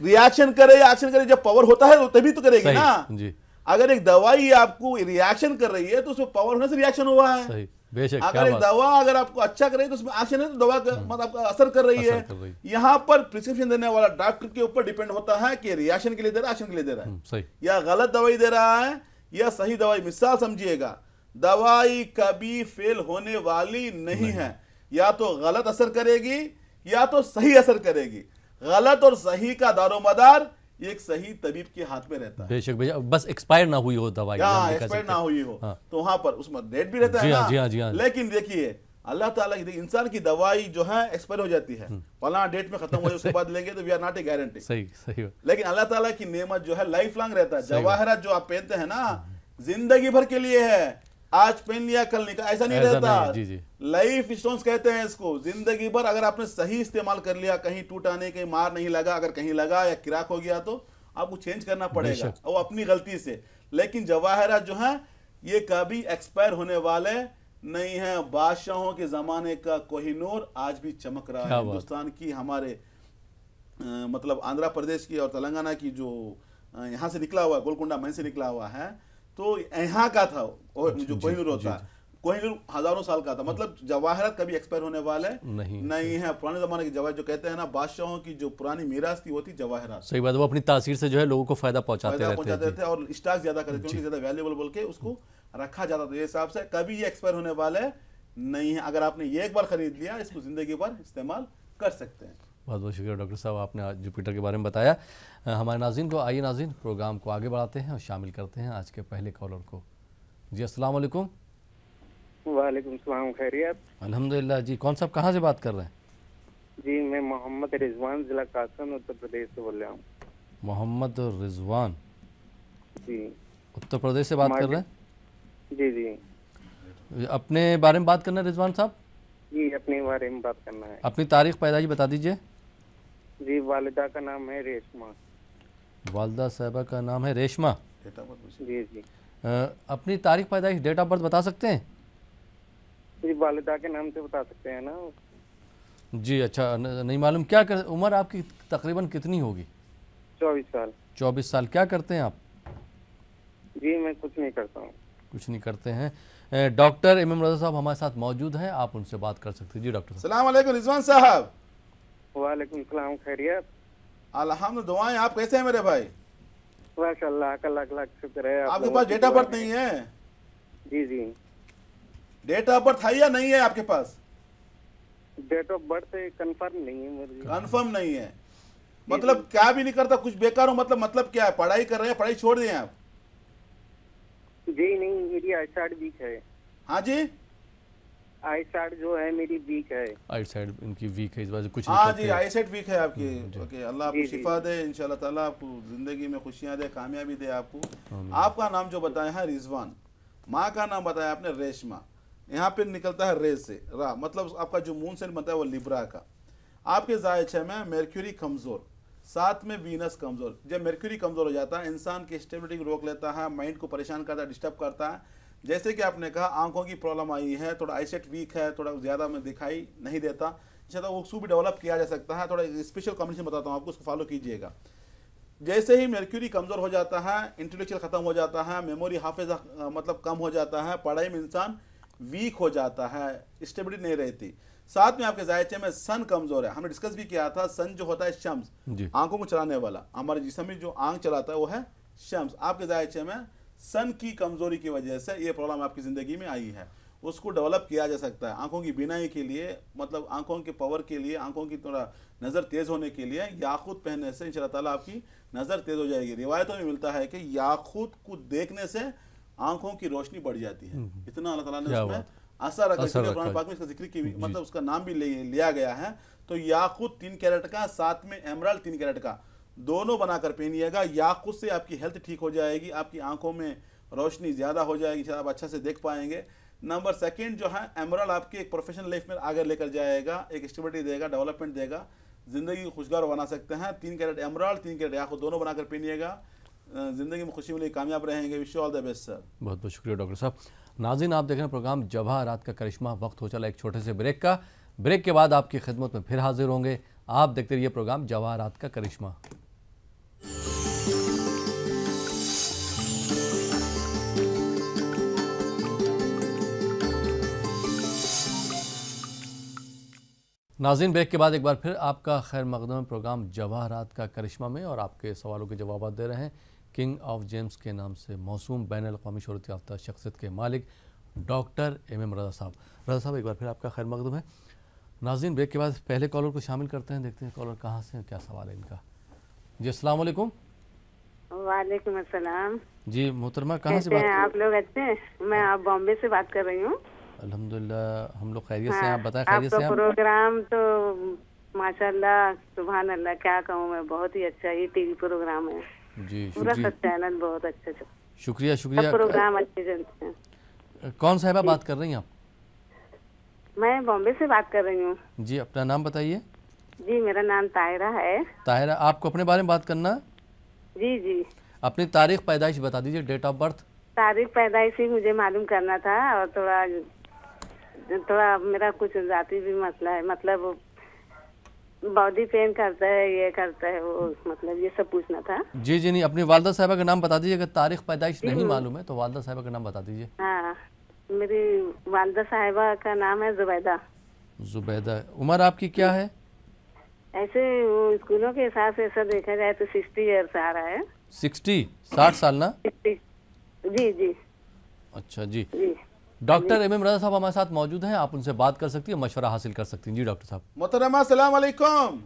रिएक्शन करे या एक्शन करे, जब पावर होता है तभी तो करेगी ना जी। अगर एक दवाई आपको रिएक्शन कर रही है तो उसमें पावर होने से रिएक्शन हुआ है। सही, बेशक। अगर एक दवा अगर आपको अच्छा कर रही है तो उसमें एक्शन है, तो दवा मतलब आपका असर कर रही है। यहाँ पर प्रिस्क्रिप्शन देने वाला डॉक्टर के ऊपर डिपेंड होता है कि रिएक्शन के लिए दे रहा है, एक्शन के लिए दे रहा है, सही, या गलत दवाई दे रहा है या सही दवाई। मिसाल समझिएगा, दवाई कभी फेल होने वाली नहीं है, या तो गलत असर करेगी या तो सही असर करेगी। गलत और सही का दारोमदार एक सही तबीब के हाथ में रहता है। बेशक भैया, बस एक्सपायर ना हुई हो दवाई, एक्सपायर ना हुई हो। तो वहां पर उसमें डेट भी रहता है ना। लेकिन देखिए अल्लाह ताला की, इंसान की दवाई जो है एक्सपायर हो जाती है, फलाना डेट में खत्म हो जाए, उसके बाद लेंगे तो we are not a guarantee. सही सही। लेकिन अल्लाह ताला की नेमत जो है लाइफ लॉन्ग रहता है। जवाहरात जो आप पहनते हैं ना, जिंदगी भर के लिए है, आज पहन लिया कल निकाल, ऐसा नहीं रहता। लाइफ स्टोन्स कहते हैं इसको, जिंदगी भर अगर आपने सही इस्तेमाल कर लिया, कहीं टूटा नहीं, कहीं मार नहीं लगा, अगर कहीं लगा या किराक हो गया तो आपको चेंज करना पड़ेगा, वो अपनी गलती से। लेकिन जवाहरात जो है ये कभी एक्सपायर होने वाले नहीं है। बादशाहों के जमाने का कोहिनूर आज भी चमक रहा है। हिंदुस्तान की, हमारे मतलब आंध्र प्रदेश की और तेलंगाना की जो यहाँ से निकला हुआ, गोलकुंडा महीन से निकला हुआ है, तो यहाँ का था जो कोहिनूर होता है। कोहिनूर हजारों साल का था। मतलब जवाहरात कभी एक्सपायर होने वाले नहीं है। पुराने जमाने की जवाहर जो कहते हैं ना, बादशाहों की जो पुरानी मीरास थी वो थी जवाहरात। सही बात, वो अपनी तासीर से जो है लोगों को फायदा पहुंचाते थे और स्टॉक ज्यादा करते थे, क्योंकि ज्यादा वैल्यूएबल बोल के उसको रखा जाता था। ये हिसाब से कभी ये एक्सपायर होने वाले नहीं है। अगर आपने ये एक बार खरीद लिया, इसको जिंदगी भर इस्तेमाल कर सकते हैं। बहुत बहुत शुक्रिया डॉक्टर साहब, आपने आज जुपिटर के बारे में बताया हमारे नाज़रीन को। आइए नाज़रीन, प्रोग्राम को आगे बढ़ाते हैं और शामिल करते हैं आज के पहले कॉलर को। जी अस्सलाम वालेकुम। वालेकुम सलाम, खैरियत? अल्हम्दुलिल्लाह जी। कौन साहब कहाँ से बात कर रहे हैं? जी मैं मोहम्मद रिजवान, जिला कासगंज, उत्तर प्रदेश से बोल रहा हूँ। मोहम्मद रिजवान जी, उत्तर प्रदेश से बात कर रहे हैं? जी जी। अपने बारे में बात करना है रिजवान साहब? जी अपने बारे में बात करना है। अपनी तारीख पैदाइश बता दीजिए। जी वालिदा का नाम है रेशमा। वालिदा साहबा का नाम है रेशमा। जी जी। अपनी तारीख पैदाइश, डेट ऑफ बर्थ बता सकते हैं? जी वालिदा के नाम से बता सकते हैं ना। जी अच्छा, नहीं मालूम। क्या कर, उम्र आपकी तकरीबन कितनी होगी? 24 साल। 24 साल। क्या करते हैं आप? जी मैं कुछ नहीं करता हूँ। कुछ नहीं करते हैं। डॉक्टर इमाम रज़ा साहब हमारे साथ मौजूद हैं, आप उनसे बात कर सकते हैं। जी डॉक्टर साहब। अस्सलाम वालेकुम रिजवान साहब। वालेकुम सलाम, खैरियत? अल्हम्दुलिल्लाह, दुआएं। आप कैसे हैं मेरे भाई? माशाअल्लाह का लाख लाख शुक्र है। आपके पास डेट ऑफ बर्थ नहीं है? जी जी। डेट ऑफ बर्थ है या नहीं है आपके पास? डेट ऑफ बर्थ कंफर्म नहीं है मेरी। कंफर्म नहीं है मतलब क्या भी नहीं करता, कुछ बेकार हो, मतलब क्या है? पढ़ाई कर रहे हैं, पढ़ाई छोड़ दिए आप? जी नहीं, मेरी आईसाइट वीक है। हाँ जी, आई साइड जो है मेरी वीक है। आइट साइड इनकी वीक है, इस वजह से कुछ हाँ दिक्कत जी, है। आई सेट वीक है आपकी। ओके, अल्लाह आपको जी, जी। शिफा दे इंशाल्लाह ताला, आपको जिंदगी में खुशियां दे, कामयाबी दे आपको। आपका नाम जो बताया है रिजवान, माँ का नाम बताया आपने रेशमा, यहाँ पे निकलता है रे से रा, मतलब आपका जो मून से बनता है वो लिब्रा का। आपके जाए 6 में मेर्क्यूरी कमजोर, साथ में वीनस कमजोर। जब मेर्क्यूरी कमजोर हो जाता है इंसान की स्टेबिलिटी को रोक लेता है, माइंड को परेशान करता है, डिस्टर्ब करता है। जैसे कि आपने कहा आंखों की प्रॉब्लम आई है, थोड़ा आईसेट वीक है, थोड़ा ज़्यादा में दिखाई नहीं देता, शायद वो उसको भी डेवलप किया जा सकता है। थोड़ा स्पेशल कॉम्बिनेशन बताता हूँ आपको, उसको फॉलो कीजिएगा। जैसे ही मेर्क्यूरी कमज़ोर हो जाता है, इंटेलेक्चुअल ख़त्म हो जाता है, मेमोरी हाफिज़ा मतलब कम हो जाता है, पढ़ाई में इंसान वीक हो जाता है, स्टेबिलिटी नहीं रहती। साथ में आपके जायचे में सन कमज़ोर है, हमने डिस्कस भी किया था। सन जो होता है शम्स, जी। आंखों को चलाने वाला, हमारे जिस्म में जो आंख चलाता है वो है शम्स। आपके जायचे में सन की कमजोरी की वजह से ये प्रॉब्लम आपकी ज़िंदगी में आई है, उसको डेवलप किया जा सकता है। आंखों की बीनाई के लिए, मतलब आंखों के पावर के लिए, आंखों की थोड़ा नज़र तेज़ होने के लिए याकूत पहनने से इंशाअल्लाह ताला आपकी नज़र तेज़ हो जाएगी। रिवायतों में मिलता है कि याकूत को देखने से आंखों की रोशनी बढ़ जाती है, इतना अल्लाह ताला ने क्या उसमें बात असर रखा। असर इसलिए रखा कुरान है। पाक में इसका जिक्र की, मतलब उसका नाम भी लिया गया है। तो याकूत 3 कैरेट का, साथ में एमराल्ड 3 कैरेट का, दोनों बनाकर पहनिएगा। याकूत से आपकी हेल्थ ठीक हो जाएगी, आपकी आंखों में रोशनी ज़्यादा हो जाएगी, शायद आप अच्छा से देख पाएंगे। नंबर 2 जो है एमराल्ड आपकी एक प्रोफेशनल लाइफ में आगे लेकर जाएगा, एक स्टेबिलिटी देगा, डेवलपमेंट देगा, ज़िंदगी को खुशगवार बना सकते हैं। 3 कैरेट एमराल्ड, 3 कैरेट याकूत दोनों बनाकर पहनिएगा, ज़िंदगी में खुशी मिलेगी, कामयाब रहेंगे। Wish you all the best sir. बहुत बहुत शुक्रिया डॉक्टर साहब। नाज़रीन, आप देख रहे हैं प्रोग्राम जवाहरात का करिश्मा। वक्त हो चला एक छोटे से ब्रेक का। ब्रेक के बाद आपकी खिदमत में फिर हाजिर होंगे। आप देखते रहिए प्रोग्राम जवाहरात का करिश्मा। नाज़रीन, ब्रेक के बाद एक बार फिर आपका खैर मकदम प्रोग्राम जवाहरात का करिश्मा में, और आपके सवालों के जवाब दे रहे हैं किंग ऑफ जेम्स के नाम से मौसूम बैन अल-अक़वामी शोहरत याफ्ता शख्सियत के मालिक डॉक्टर MM रज़ा साहब। रज़ा साहब, एक बार फिर आपका खैर मकदम है। नाज़रीन, ब्रेक के बाद पहले कॉलर को शामिल करते हैं, देखते हैं कॉलर कहाँ से, क्या सवाल है इनका। जी, अस्सलाम वालेकुम। वालेकुम अस्सलाम। जी मोहतरमा, कहाँ से कैसे बात हैं कर आप लोग? अच्छे हैं? मैं आप बॉम्बे से बात कर रही हूँ। अल्हम्दुलिल्लाह हम लोग खैरियत से हैं। हाँ, आप बताएं खैरियत से आपका हैं? प्रोग्राम तो माशाल्लाह सुभान अल्लाह, क्या कहूँ मैं, बहुत ही अच्छा ये टीवी प्रोग्राम है। जी पूरा शुक्रिया सब चैनल बहुत अच्छा चल, शुक्रिया सब शुक्रिया। प्रोग्राम अच्छे चलते हैं। कौन साहिबा बात कर रही हैं आप? मैं बॉम्बे से बात कर रही हूँ। जी, अपना नाम बताइए। जी, मेरा नाम ताहिरा है। ताहिरा, आपको अपने बारे में बात करना है? जी जी, अपनी तारीख पैदाइश बता दीजिए, डेट ऑफ बर्थ। तारीख पैदाइश ही मुझे मालूम करना था, और थोड़ा मेरा कुछ जाति भी मसला है, मतलब बॉडी पेन करता है, ये करता है वो, मतलब ये सब पूछना था। जी जी, नहीं, अपनी वालदा साहिबा का नाम बता दीजिए। अगर तारीख पैदाइश नहीं मालूम है तो वालदा साहिबा का नाम बता दीजिए। हाँ, मेरी वालदा साहिबा का नाम है जुबैदा। जुबैदा। उम्र आपकी क्या है? ऐसे वो स्कूलों के हिसाब से ऐसा देखा जाए तो 60 ईयर्स आ रहा है। 60 साल ना? 60। जी जी अच्छा जी। जी। डॉक्टर MM रज़ा साहब हमारे साथ मौजूद हैं, आप उनसे बात कर सकती हैं, मशवरा हासिल कर सकती हैं। जी डॉक्टर साहब। मोहतरमा अस्सलाम वालेकुम,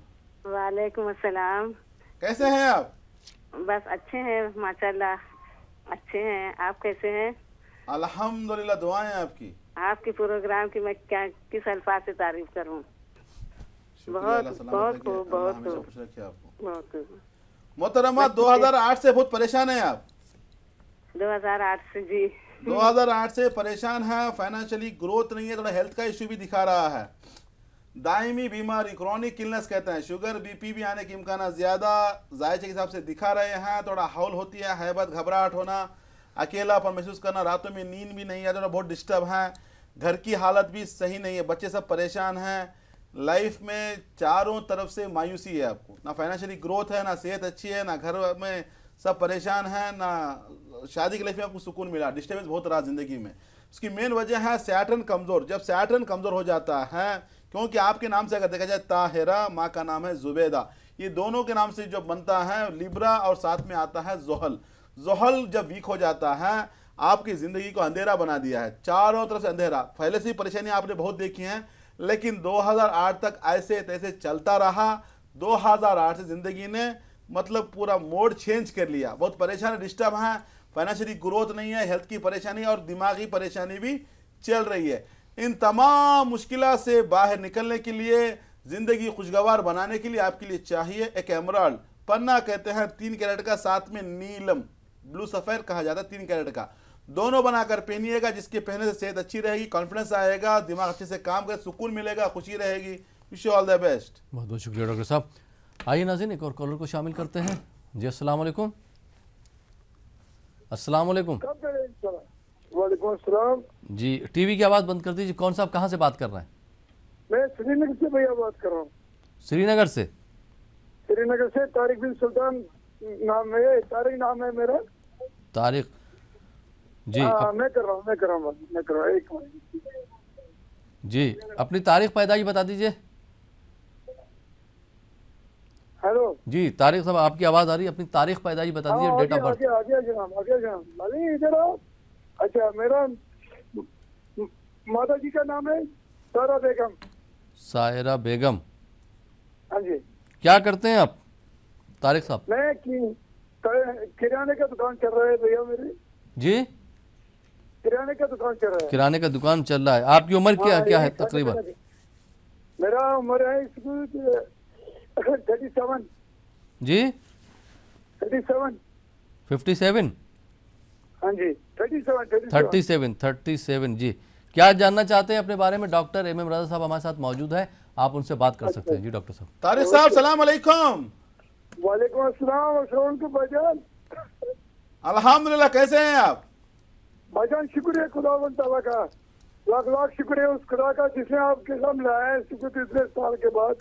वालेकुम अस्सलाम। कैसे हैं आप? बस अच्छे हैं माशाल्लाह, अच्छे हैं। आप कैसे हैं? अल्हम्दुलिल्लाह, दुआएं आपकी। आपके प्रोग्राम की मैं क्या किस अल्फाज से तारीफ करूं। शुक्रिया, बहुत अल्लाह सलामत बहुत रखे, खूब, अल्लाह बहुत हमेशा खूब, खुश रखे आपको। बहुत खूब। मोहतरमा 2008 से बहुत परेशान हैं आप? 2008 से जी। 2008 से परेशान है, फाइनेंशियली ग्रोथ नहीं है, थोड़ा हेल्थ का इश्यू भी दिखा रहा है, दायमी बीमारी क्रॉनिक इलनेस कहते हैं, शुगर BP भी आने के इम्कान ज़्यादा जायचे के हिसाब से दिखा रहे हैं। थोड़ा हौल होती है, हैबत, घबराहट होना, अकेलापन महसूस करना, रातों में नींद भी नहीं आती, बहुत डिस्टर्ब है, घर की हालत भी सही नहीं है, बच्चे सब परेशान हैं, लाइफ में चारों तरफ से मायूसी है आपको, ना फाइनेंशियली ग्रोथ है, ना सेहत अच्छी है, ना घर में सब परेशान है, ना शादी की लाइफ में आपको सुकून मिला, डिस्टर्बेंस बहुत रहा ज़िंदगी में। उसकी मेन वजह है सैटर्न कमज़ोर। जब सैटर्न कमज़ोर हो जाता है, क्योंकि आपके नाम से अगर देखा जाए ताहिरा, माँ का नाम है जुबैदा, ये दोनों के नाम से जो बनता है लिब्रा, और साथ में आता है जोहल। जोहल जब वीक हो जाता है, आपकी ज़िंदगी को अंधेरा बना दिया है, चारों तरफ से अंधेरा। पहले से ही परेशानियाँ आपने बहुत देखी हैं, लेकिन 2008 तक ऐसे तैसे चलता रहा। 2008 से ज़िंदगी ने मतलब पूरा मोड चेंज कर लिया, बहुत परेशान, डिस्टर्ब है, फाइनेंशियली ग्रोथ नहीं है, हेल्थ की परेशानी और दिमागी परेशानी भी चल रही है। इन तमाम मुश्किलों से बाहर निकलने के लिए, ज़िंदगी खुशगवार बनाने के लिए आपके लिए चाहिए एक एमराल्ड। पन्ना कहते हैं 3 कैरेट का, साथ में नीलम ब्लू सफ़ेद कहा जाता है 3 कैरेट का। दोनों बनाकर पहनिएगा, जिसके पहनने से सेहत अच्छी रहेगी, कॉन्फिडेंस आएगा, दिमाग अच्छे से काम करे, सुकून मिलेगा, खुशी रहेगी। Wish you all the best. बहुत बहुत शुक्रिया डॉक्टर साहब। आइए नाज़रीन, एक और कॉलर को शामिल करते हैं। जी अस्सलाम वालेकुम। अस्सलाम वालेकुम। वालेकुम अस्सलाम। जी टीवी की आवाज़ बंद कर दीजिए। कौन साहब कहाँ से बात कर रहे हैं? मैं श्रीनगर से भैया बात कर रहा हूँ। श्रीनगर से? श्रीनगर से तारिक बिन सुल्तान नाम है, तारिक नाम है मेरा। तारिक जी। हाँ, मैं कर रहा हूँ एक मिनट। जी अपनी तारीख पैदाइश बता दीजिए। हेलो जी तारिक साहब, आपकी आवाज़ आ रही है, अपनी तारीख पैदाइश बता दीजिए, डेट ऑफ बर्थ। आगे जनाब अली इधर आओ। अच्छा, मेरा माता जी का नाम है सारा बेगम। सायरा बेगम। हाँ जी। क्या करते हैं आप तारिक साहब? मैं किराने का दुकान चल रहा है भैया मेरे। जी किराने का दुकान चल रहा है। किराने का दुकान चल रहा है। आपकी उम्र क्या क्या है तकरीबन? मेरा उम्र है 37। जी 37। 57? हाँ जी 37। 37 जी। क्या जानना चाहते हैं अपने बारे में? डॉक्टर MM रजा साहब हमारे साथ मौजूद है, आप उनसे बात कर सकते हैं। जी डॉक्टर साहब। तारिक साहब सलाम अलैकुम। वालेकुम अस्सलाम। भाईजान अल्हम्दुलिल्लाह, कैसे हैं आप? भाईजान शुक्र है खुदावंद ताला का, लाख लाख शुक्र है उस खुदा का जिसने आपके सामने लाया है शुक्र इतने साल के बाद।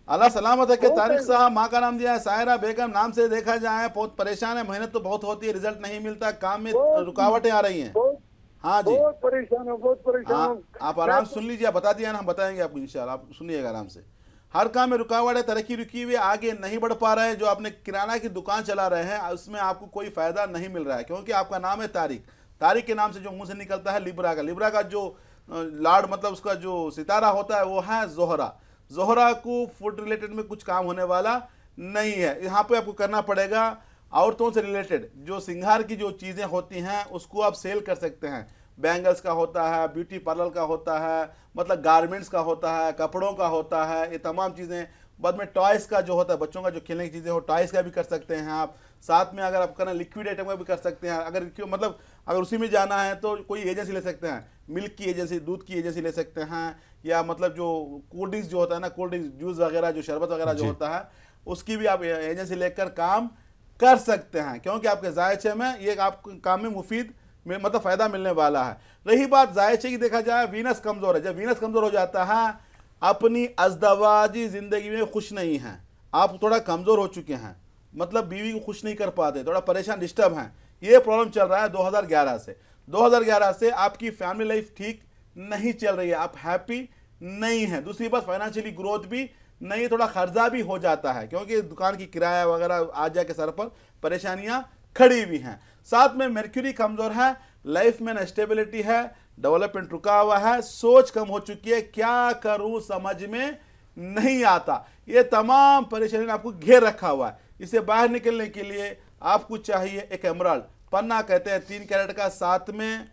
अल्लाह सलामत है कि तारिक साहब, माँ का नाम दिया है सायरा बेगम, नाम से देखा जाए बहुत परेशान है, मेहनत तो बहुत होती है, रिजल्ट नहीं मिलता, काम में रुकावटें आ रही हैं। हाँ जी, बहुत परेशान हूँ। आप आराम सुन लीजिए, बता दिया ना, हम बताएंगे आपको इंशाल्लाह, आप सुनिएगा आराम से। हर काम में रुकावट है, तरक्की रुकी हुई, आगे नहीं बढ़ पा रहे हैं। जो आपने किराना की दुकान चला रहे हैं उसमें आपको कोई फायदा नहीं मिल रहा है, क्योंकि आपका नाम है तारिक। तारिक के नाम से जो मुंह से निकलता है लिब्रा का जो लॉर्ड मतलब उसका जो सितारा होता है वो है जोहरा। जोहरा को फूड रिलेटेड में कुछ काम होने वाला नहीं है। यहाँ पे आपको करना पड़ेगा औरतों से रिलेटेड जो सिंगार की जो चीज़ें होती हैं उसको आप सेल कर सकते हैं। बैंगल्स का होता है, ब्यूटी पार्लर का होता है, मतलब गारमेंट्स का होता है, कपड़ों का होता है, ये तमाम चीज़ें। बाद में टॉयज़ का जो होता है, बच्चों का जो खेलने की चीज़ें हो, टॉयज़ का भी कर सकते हैं आप। साथ में अगर आप करना लिक्विड आइटम का भी कर सकते हैं। अगर मतलब अगर उसी में जाना है तो कोई एजेंसी ले सकते हैं, मिल्क की एजेंसी, दूध की एजेंसी ले सकते हैं, या मतलब जो कोल्ड ड्रिंक्स जो होता है ना, कोल्ड ड्रिंक्स जूस वगैरह जो शरबत वगैरह जो होता है उसकी भी आप एजेंसी लेकर काम कर सकते हैं, क्योंकि आपके जायचे में ये आपको काम में मुफीद में मतलब फ़ायदा मिलने वाला है। रही बात जायचे की, देखा जाए वीनस कमज़ोर है। जब वीनस कमज़ोर हो जाता है, अपनी अज़दवाजी ज़िंदगी में खुश नहीं हैं, आप थोड़ा कमज़ोर हो चुके हैं, मतलब बीवी को खुश नहीं कर पाते, थोड़ा परेशान डिस्टर्ब हैं, ये प्रॉब्लम चल रहा है 2011 से। 2011 से आपकी फैमिली लाइफ ठीक नहीं चल रही है, आप हैप्पी नहीं हैं। दूसरी बात, फाइनेंशियली ग्रोथ भी नहीं, थोड़ा खर्चा भी हो जाता है, क्योंकि दुकान की किराया वगैरह आ जाके सर पर परेशानियां खड़ी हुई हैं। साथ में मर्क्यूरी कमज़ोर है, लाइफ में स्टेबिलिटी है, डेवलपमेंट रुका हुआ है, सोच कम हो चुकी है, क्या करूं समझ में नहीं आता, ये तमाम परेशानी ने आपको घेर रखा हुआ है। इसे बाहर निकलने के लिए आपको चाहिए एक एमराल्ड। पन्ना कहते हैं 3 कैरेट का, साथ में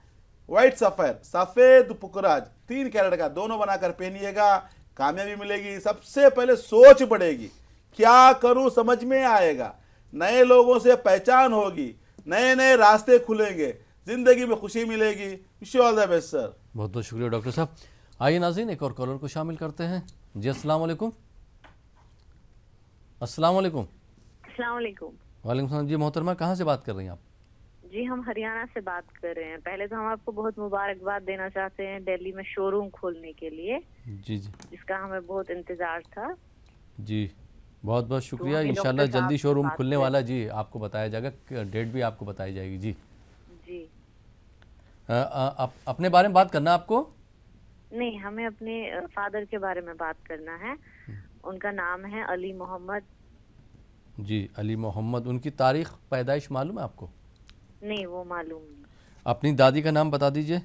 व्हाइट सफ़ेद, सफ़ेद पुकराज 3 कैरेट का, दोनों बनाकर पहनिएगा, कामयाबी मिलेगी। सबसे पहले सोच बढ़ेगी, क्या करूं समझ में आएगा, नए लोगों से पहचान होगी, नए नए रास्ते खुलेंगे, जिंदगी में खुशी मिलेगी। Wish you all the best sir. बहुत बहुत शुक्रिया डॉक्टर साहब। आइए नाज़रीन, एक और कॉलर को शामिल करते हैं। जी अस्सलाम वालेकुम। अस्सलाम वालेकुम। अस्सलाम वालेकुम। वालेकुम सलाम। जी मोहतरमा, कहाँ से बात कर रही हैं आप? जी हम हरियाणा से बात कर रहे हैं। पहले तो हम आपको बहुत मुबारकबाद देना चाहते हैं दिल्ली में शोरूम खोलने के लिए, जी जी, जिसका हमें बहुत इंतजार था। जी बहुत बहुत शुक्रिया। तो इंशाल्लाह डॉक्टर जल्दी साहब शोरूम बात खुलने करें। वाला, जी आपको बताया जाएगा, डेट भी आपको बताई जाएगी। जी जी अपने बारे में बात करना आपको? नहीं, हमें अपने फादर के बारे में बात करना है। उनका नाम है अली मोहम्मद। जी अली मोहम्मद। उनकी तारीख पैदाइश मालूम है आपको? नहीं, वो मालूम नहीं। अपनी दादी का नाम बता दीजिए।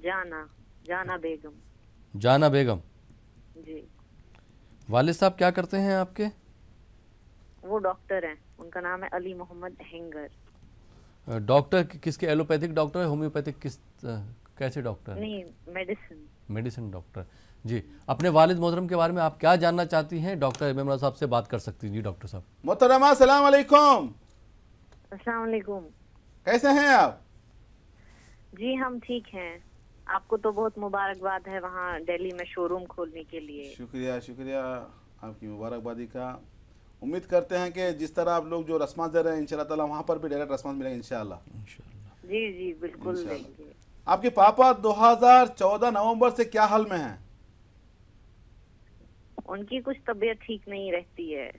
जाना बेगम। जाना बेगम। जी। वालिद साहब क्या करते हैं आपके? वो डॉक्टर हैं, उनका नाम है अली मोहम्मद हेंगर। डॉक्टर किसके? एलोपैथिक डॉक्टर है, होम्योपैथिक, किस कैसे डॉक्टर? नहीं, मेडिसिन। मेडिसिन डॉक्टर जी। अपने वालिद मोहतरम के बारे में आप क्या जानना चाहती हैं? डॉक्टर एम इमरान साहब से बात कर सकती हैं। जी डॉक्टर साहब। मोहतरमा सलाम अलैकुम। अस्सलाम वालेकुम। कैसे हैं आप? जी हम ठीक हैं। आपको तो बहुत मुबारकबाद है वहाँ दिल्ली में शोरूम खोलने के लिए। शुक्रिया शुक्रिया आपकी मुबारकबादी का। उम्मीद करते हैं कि जिस तरह आप लोग जो रस्मात दे रहे हैं इंशाल्लाह ताला वहाँ पर भी डायरेक्ट रस्मात मिलेंगे इंशाल्लाह। जी जी बिल्कुल देंगे। आपके पापा 2014 नवंबर से क्या हाल में हैं? उनकी कुछ तबीयत ठीक नहीं रहती है।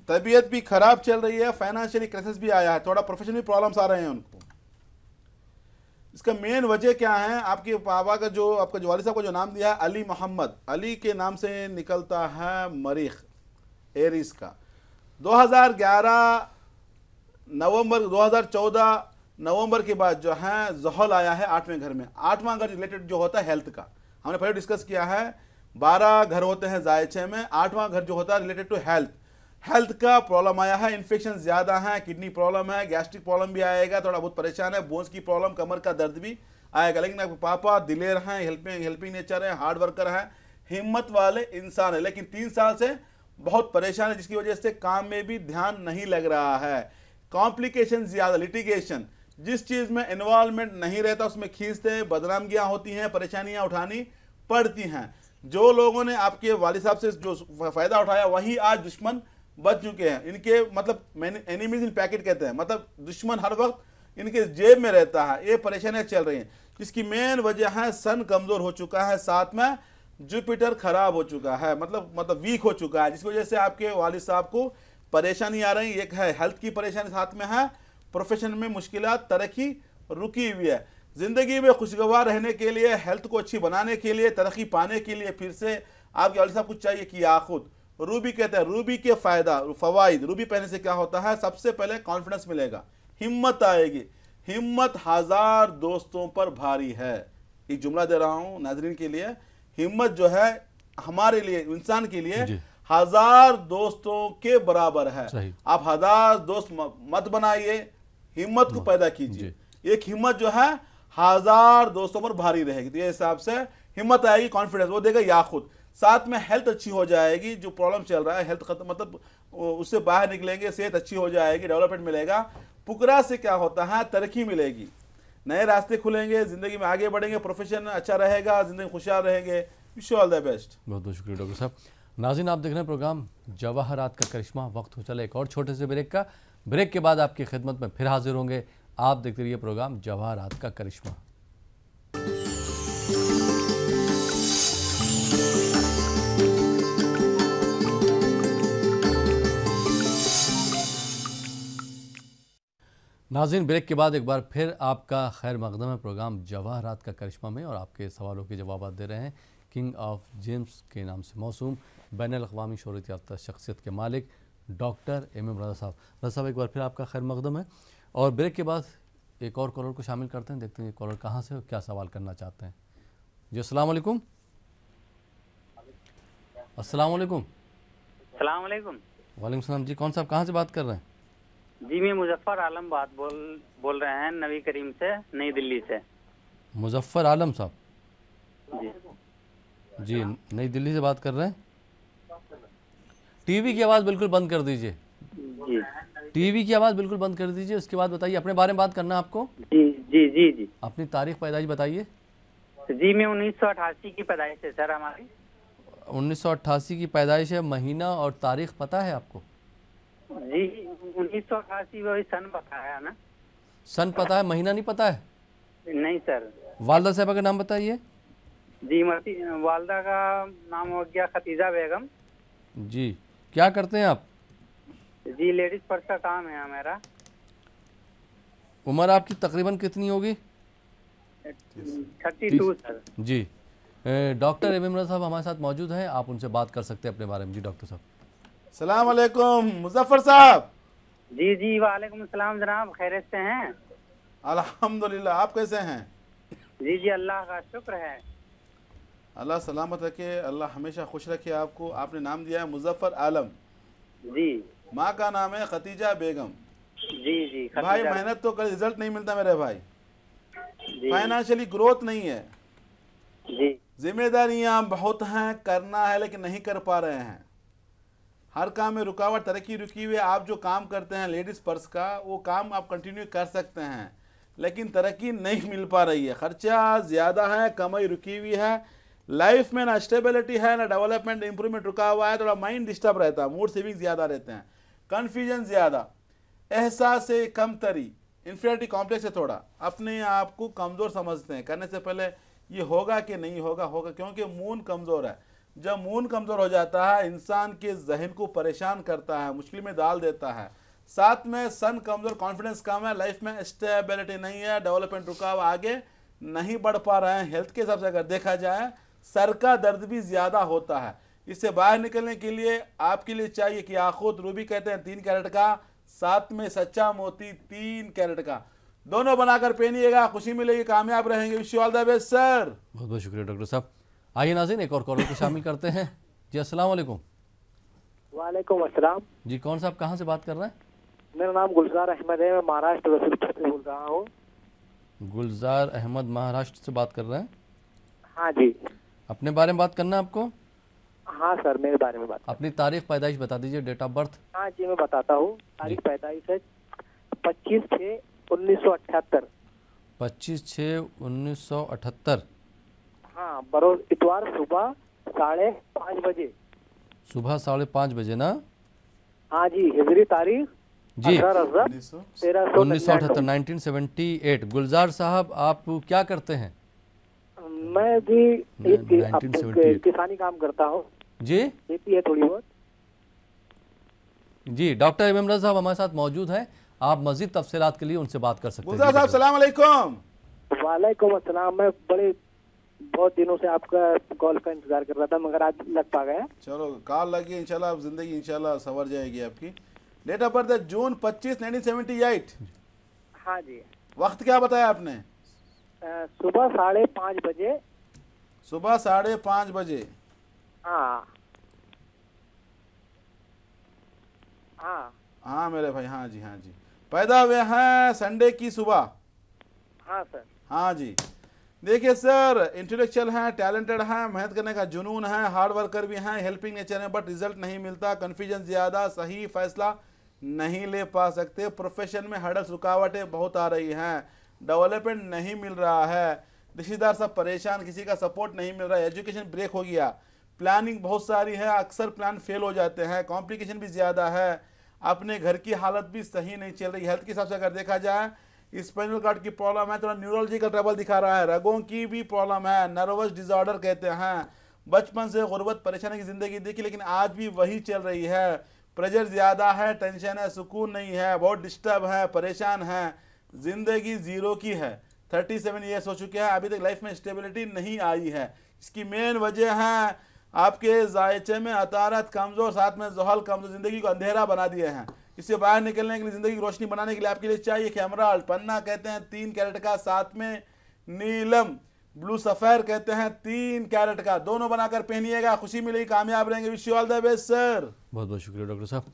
तबीयत भी खराब चल रही है, फाइनेंशियली क्राइसिस भी आया है, थोड़ा प्रोफेशनली प्रॉब्लम्स आ रहे हैं उनको। इसका मेन वजह क्या है? आपके पापा का जो आपका जो वालिद साहब का जो नाम दिया है अली मोहम्मद, अली के नाम से निकलता है मरीख एरिस का। 2011 नवंबर 2014 नवंबर के बाद जो है ज़हल आया है 8वें घर में। 8वां घर रिलेटेड जो होता है हेल्थ का, हमने पहले डिस्कस किया है। 12 घर होते हैं जायचे में, 8वां घर जो होता है रिलेटेड टू हेल्थ का प्रॉब्लम आया है। इन्फेक्शन ज़्यादा है, किडनी प्रॉब्लम है, गैस्ट्रिक प्रॉब्लम भी आएगा, थोड़ा बहुत परेशान है, बोन्स की प्रॉब्लम, कमर का दर्द भी आएगा। लेकिन आपके पापा दिलेर हैं, हेल्पिंग नेचर है, हार्ड वर्कर है, हिम्मत वाले इंसान है, लेकिन 3 साल से बहुत परेशान है, जिसकी वजह से काम में भी ध्यान नहीं लग रहा है। कॉम्प्लिकेशन ज़्यादा, लिटिगेशन, जिस चीज़ में इन्वॉल्वमेंट नहीं रहता उसमें खींचते, बदनामगियाँ होती हैं, परेशानियाँ उठानी पड़ती हैं। जो लोगों ने आपके वालिद साहब से जो फ़ायदा उठाया वही आज दुश्मन बच चुके हैं। इनके मतलब एनिमीज इन पैकेट कहते हैं, मतलब दुश्मन हर वक्त इनके जेब में रहता है। ये परेशानियाँ चल रही हैं। इसकी मेन वजह है सन कमज़ोर हो चुका है, साथ में जुपिटर खराब हो चुका है, मतलब वीक हो चुका है, जिसकी वजह से आपके वालिद साहब को परेशानी आ रही है। एक है हेल्थ की परेशानी, साथ में है प्रोफेशन में मुश्किलात, तरक्की रुकी हुई है। ज़िंदगी में खुशगवार रहने के लिए, हेल्थ को अच्छी बनाने के लिए, तरक्की पाने के लिए फिर से आपके वालिद साहब कुछ चाहिए कि याकूत रूबी कहते हैं। रूबी के फ़वाइद, रूबी पहनने से क्या होता है? सबसे पहले कॉन्फिडेंस मिलेगा, हिम्मत आएगी। हिम्मत 1000 दोस्तों पर भारी है। एक जुमला दे रहा हूँ नाजरीन के लिए, हिम्मत जो है हमारे लिए, इंसान के लिए 1000 दोस्तों के बराबर है। आप 1000 दोस्त मत बनाइए, हिम्मत को पैदा कीजिए। एक हिम्मत जो है 1000 दोस्तों पर भारी रहेगी, तो ये हिसाब से हिम्मत आएगी, कॉन्फिडेंस वो देगा याकूत। साथ में हेल्थ अच्छी हो जाएगी, जो प्रॉब्लम चल रहा है हेल्थ खत्म, मतलब उससे बाहर निकलेंगे, सेहत अच्छी हो जाएगी, डेवलपमेंट मिलेगा। पुकरा से क्या होता है? तरक्की मिलेगी, नए रास्ते खुलेंगे, जिंदगी में आगे बढ़ेंगे, प्रोफेशन अच्छा रहेगा, जिंदगी खुशहाल रहेंगे। Wish you all the best. बहुत बहुत शुक्रिया डॉक्टर साहब। नाज़रीन आप देख रहे हैं प्रोग्राम जवाहरात का करिश्मा। वक्त हो चला एक और छोटे से ब्रेक का। ब्रेक के बाद आपकी खिदमत में फिर हाजिर होंगे। आप देखते रहिए प्रोग्राम जवाहरात का करिश्मा। नाज़रीन ब्रेक के बाद एक बार फिर आपका खैर मकदम है प्रोग्राम जवाहरात का करिश्मा में, और आपके सवालों के जवाब दे रहे हैं किंग ऑफ जेम्स के नाम से मौसूम बैनुल-अक़वामी शोहरत याफ्ता शख्सियत के मालिक डॉक्टर एम रज़ा साहब। रज़ा साहब एक बार फिर आपका खैर मकदम है, और ब्रेक के बाद एक और कॉलर को शामिल करते हैं, देखते हैं कॉलर कहाँ से और क्या सवाल करना चाहते हैं। जी अस्सलाम वालेकुम। अस्सलाम वालेकुम। सलाम वालेकुम। वालेकुम सलाम। जी कौन साहब कहाँ से बात कर रहे हैं? जी मैं मुजफ्फर आलम बोल रहे हैं नबी करीम से, नई दिल्ली से। मुजफ्फर आलम साहब जी जी नई दिल्ली से बात कर रहे हैं। टीवी की आवाज़ बिल्कुल बंद कर दीजिए। जी टीवी की आवाज़ बिल्कुल बंद कर दीजिए। उसके बाद बताइए अपने बारे में बात करना है आपको। जी जी जी जी अपनी तारीख पैदाइश बताइए। जी मैं 1988 की पैदाइश है सर हमारी। 1988 की पैदाइश है, महीना और तारीख पता है आपको? जी 1988 वही सन बताया ना। सन पता है, महीना नहीं पता है? नहीं सर। वालदा साहबा का नाम बताइए। जी वालदा का नाम हो गया खतीजा बेगम। जी क्या करते हैं आप? जी लेडीज पर्स का काम है मेरा। उम्र आपकी तकरीबन कितनी होगी? 32 सर। जी डॉक्टर एम रज़ा साहब हमारे साथ मौजूद हैं, आप उनसे बात कर सकते हैं अपने बारे में। जी डॉक्टर साहब। सलाम अलैकुम मुजफ्फर साहब। जी जी वालेकुम सलाम जनाब, खैरियत से हैं? अल्हम्दुलिल्लाह, आप कैसे हैं? जी जी अल्लाह का शुक्र है। अल्लाह सलामत रखे, अल्लाह हमेशा खुश रखे आपको। आपने नाम दिया है मुजफ्फर आलम। जी माँ का नाम है खतीजा बेगम। जी जी भाई मेहनत तो कर, रिजल्ट नहीं मिलता मेरे भाई। फाइनेंशियली ग्रोथ नहीं है जी। जिम्मेदारियां बहुत हैं, करना है लेकिन नहीं कर पा रहे हैं, हर काम में रुकावट, तरक्की रुकी हुई है। आप जो काम करते हैं लेडीज़ पर्स का, वो काम आप कंटिन्यू कर सकते हैं लेकिन तरक्की नहीं मिल पा रही है, खर्चा ज़्यादा है, कमाई रुकी हुई है, लाइफ में ना स्टेबिलिटी है ना डेवलपमेंट इंप्रूवमेंट रुका हुआ है, थोड़ा माइंड डिस्टर्ब रहता है, मूड स्विंग ज़्यादा रहते हैं, कन्फ्यूजन ज़्यादा, एहसास कमतरी, इन्फीरियरिटी कॉम्प्लेक्स है, थोड़ा अपने आप को कमज़ोर समझते हैं, करने से पहले ये होगा कि नहीं होगा, होगा क्योंकि मून कमज़ोर है। जब मून कमज़ोर हो जाता है इंसान के जहन को परेशान करता है, मुश्किल में डाल देता है। साथ में सन कमज़ोर, कॉन्फिडेंस कम है, लाइफ में स्टेबिलिटी नहीं है, डेवलपमेंट रुका हुआ, आगे नहीं बढ़ पा रहे हैं। हेल्थ के हिसाब से अगर देखा जाए सर का दर्द भी ज़्यादा होता है। इससे बाहर निकलने के लिए आपके लिए चाहिए कि याकूत रूबी कहते हैं 3 कैरेट का, साथ में सच्चा मोती 3 कैरेट का, दोनों बनाकर पहनिएगा, खुशी मिलेगी, कामयाब रहेंगे। Wish you all the best sir. बहुत बहुत शुक्रिया डॉक्टर साहब। आइए नाज़रीन एक और कॉलर को शामिल करते हैं। जी अस्सलाम वालेकुम। वालेकुम अस्सलाम जी कौन साहब कहाँ से बात कर रहे हैं? मेरा नाम गुलजार अहमद है, मैं महाराष्ट्र रसूलपुर से बोल रहा हूँ। गुलजार अहमद महाराष्ट्र से बात कर रहे हैं? हाँ जी। अपने बारे में बात करना है आपको? हाँ सर, मेरे बारे में बात। अपनी तारीख पैदाइश बता दीजिए, डेट ऑफ बर्थ। हाँ जी मैं बताता हूँ। तारीख पैदाइश है 25/6/1978। 25/6/1978। हाँ, बरोज इतवार सुबह 5:30 बजे। सुबह 5:30 बजे ना? हाँ जी, हिजरी तारीख जी 1978। 1978। गुलजार साहब आप क्या करते हैं? मैं जी किसानी काम करता हूँ जी। खेती है थोड़ी बहुत। जी डॉक्टर एम एम रज़ा साहब हमारे साथ मौजूद हैं, आप मजीद तफसीलात के लिए उनसे बात कर सकते हैं। गुलजार साहब सलाम अलैकुम। वालेकुम अस्सलाम। मैं बहुत दिनों से आपका कॉल का इंतजार कर रहा था मगर आज लग पा गया। चलो कॉल लगी, इंशाल्लाह जिंदगी इंशाल्लाह संवर जाएगी आपकी। डेट ऑफ बर्थ है जून 25, 1978। हाँ जी। वक्त क्या बताया आपने? सुबह 5:30 बजे। सुबह 5:30 बजे। हाँ हाँ हाँ मेरे भाई, हाँ जी हाँ जी। पैदा हुए हैं संडे की सुबह। हाँ सर। हाँ जी। देखिए सर, इंटेलेक्चुअल हैं, टैलेंटेड हैं, मेहनत करने का जुनून है, हार्ड वर्कर भी हैं, हेल्पिंग नेचर है, बट रिजल्ट नहीं मिलता, कन्फ्यूजन ज़्यादा, सही फैसला नहीं ले पा सकते, प्रोफेशन में हर्डल्स रुकावटें बहुत आ रही हैं, डेवलपमेंट नहीं मिल रहा है, रिश्तेदार सब परेशान, किसी का सपोर्ट नहीं मिल रहा है, एजुकेशन ब्रेक हो गया, प्लानिंग बहुत सारी है, अक्सर प्लान फेल हो जाते हैं, कॉम्प्लिकेशन भी ज़्यादा है, अपने घर की हालत भी सही नहीं चल रही। हेल्थ के हिसाब से अगर देखा जाए स्पाइनल कॉर्ड की प्रॉब्लम है, थोड़ा न्यूरोलॉजिकल ट्रबल दिखा रहा है, रगों की भी प्रॉब्लम है, नर्वस डिसऑर्डर कहते हैं, बचपन से गुर्बत परेशानी की ज़िंदगी देखी लेकिन आज भी वही चल रही है, प्रेशर ज़्यादा है, टेंशन है, सुकून नहीं है, बहुत डिस्टर्ब है, परेशान है, ज़िंदगी ज़ीरो की है, 37 ईयर्स हो चुके हैं, अभी तक लाइफ में स्टेबिलिटी नहीं आई है। इसकी मेन वजह है आपके जायचे में अतारत कमज़ोर, साथ में ज़हल कमज़ोर, ज़िंदगी को अंधेरा बना दिए हैं। इससे बाहर निकलने के लिए, ज़िंदगी की रोशनी बनाने के लिए आपके लिए चाहिए कि एमराल्ड पन्ना कहते हैं 3 कैरेट का, साथ में नीलम ब्लू सफ़ेर कहते हैं 3 कैरेट का, दोनों बनाकर पहनिएगा, खुशी मिलेगी, कामयाब रहेंगे। Wish you all the best sir. बहुत बहुत शुक्रिया डॉक्टर साहब।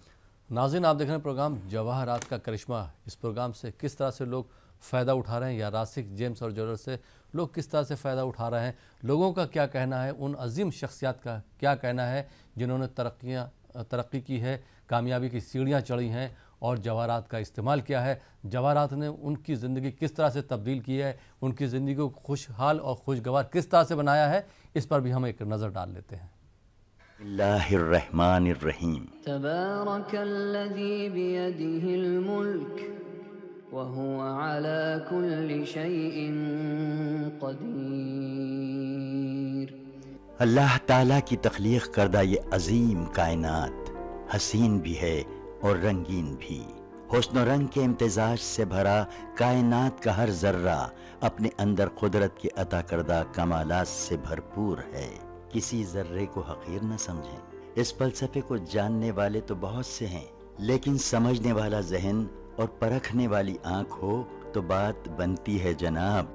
नाज़रीन आप देख रहे हैं प्रोग्राम जवाहरात का करिश्मा। इस प्रोग्राम से किस तरह से लोग फ़ायदा उठा रहे हैं, या रासिक जेम्स और ज्वेलर्स से लोग किस तरह से फ़ायदा उठा रहे हैं, लोगों का क्या कहना है, उन अजीम शख्सियात का क्या कहना है जिन्होंने तरक्की की है, कामयाबी की सीढ़ियाँ चढ़ी हैं और जवाहरात का इस्तेमाल किया है, जवाहरात ने उनकी ज़िंदगी किस तरह से तब्दील की है, उनकी ज़िंदगी को खुशहाल और खुशगवार किस तरह से बनाया है, इस पर भी हम एक नज़र डाल लेते हैं। बिस्मिल्लाहिर्रहमानिर्रहीम। तबारकल्लज़ी बियदिहिल मुल्क व हुवा अला कुल्लि शैइन क़दीर। अल्लाह ताला की तख्लीक करदा ये अजीम कायनात हसीन भी है और रंगीन भी। हुस्न रंग के इम्तिजाज से भरा कायनात का हर जर्रा अपने अंदर कुदरत के अता करदा कमालात से भरपूर है। किसी जर्रे को हकीर न समझें। इस फलसफे को जानने वाले तो बहुत से हैं, लेकिन समझने वाला जहन और परखने वाली आँख हो तो बात बनती है जनाब।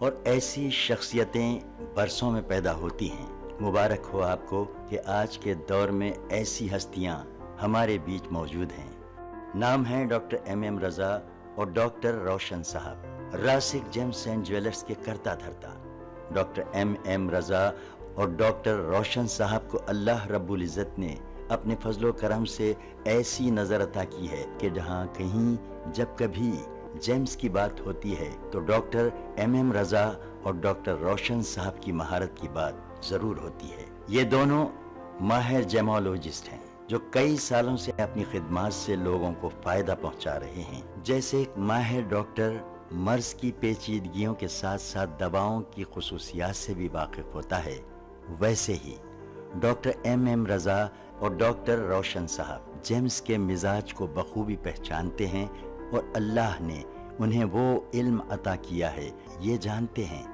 और ऐसी शख्सियतें बरसों में पैदा होती हैं। मुबारक हो आपको कि आज के दौर में ऐसी हस्तियाँ हमारे बीच मौजूद हैं। नाम है डॉक्टर एम एम रज़ा और डॉक्टर रोशन साहब। रासिक जेम्स एंड ज्वेलर्स के करता धरता डॉक्टर एम रजा और डॉक्टर रोशन साहब को अल्लाह रब्बुल इज़्ज़त ने अपने फजलो करम से ऐसी नजर अता की है कि जहाँ कहीं जब कभी जेम्स की बात होती है तो डॉक्टर एम रजा और डॉक्टर रोशन साहब की महारत की बात जरूर होती है। ये दोनों माहिर जेमोलॉजिस्ट हैं जो कई सालों से अपनी खिदमत से लोगों को फायदा पहुंचा रहे हैं। जैसे एक माहिर डॉक्टर मर्ज की पेचीदगियों के साथ साथ दवाओं की खुसूसियात से भी वाकिफ होता है, वैसे ही डॉक्टर एम रजा और डॉक्टर रोशन साहब जेम्स के मिजाज को बखूबी पहचानते हैं और अल्लाह ने उन्हें वो इल्म अता किया है, ये जानते हैं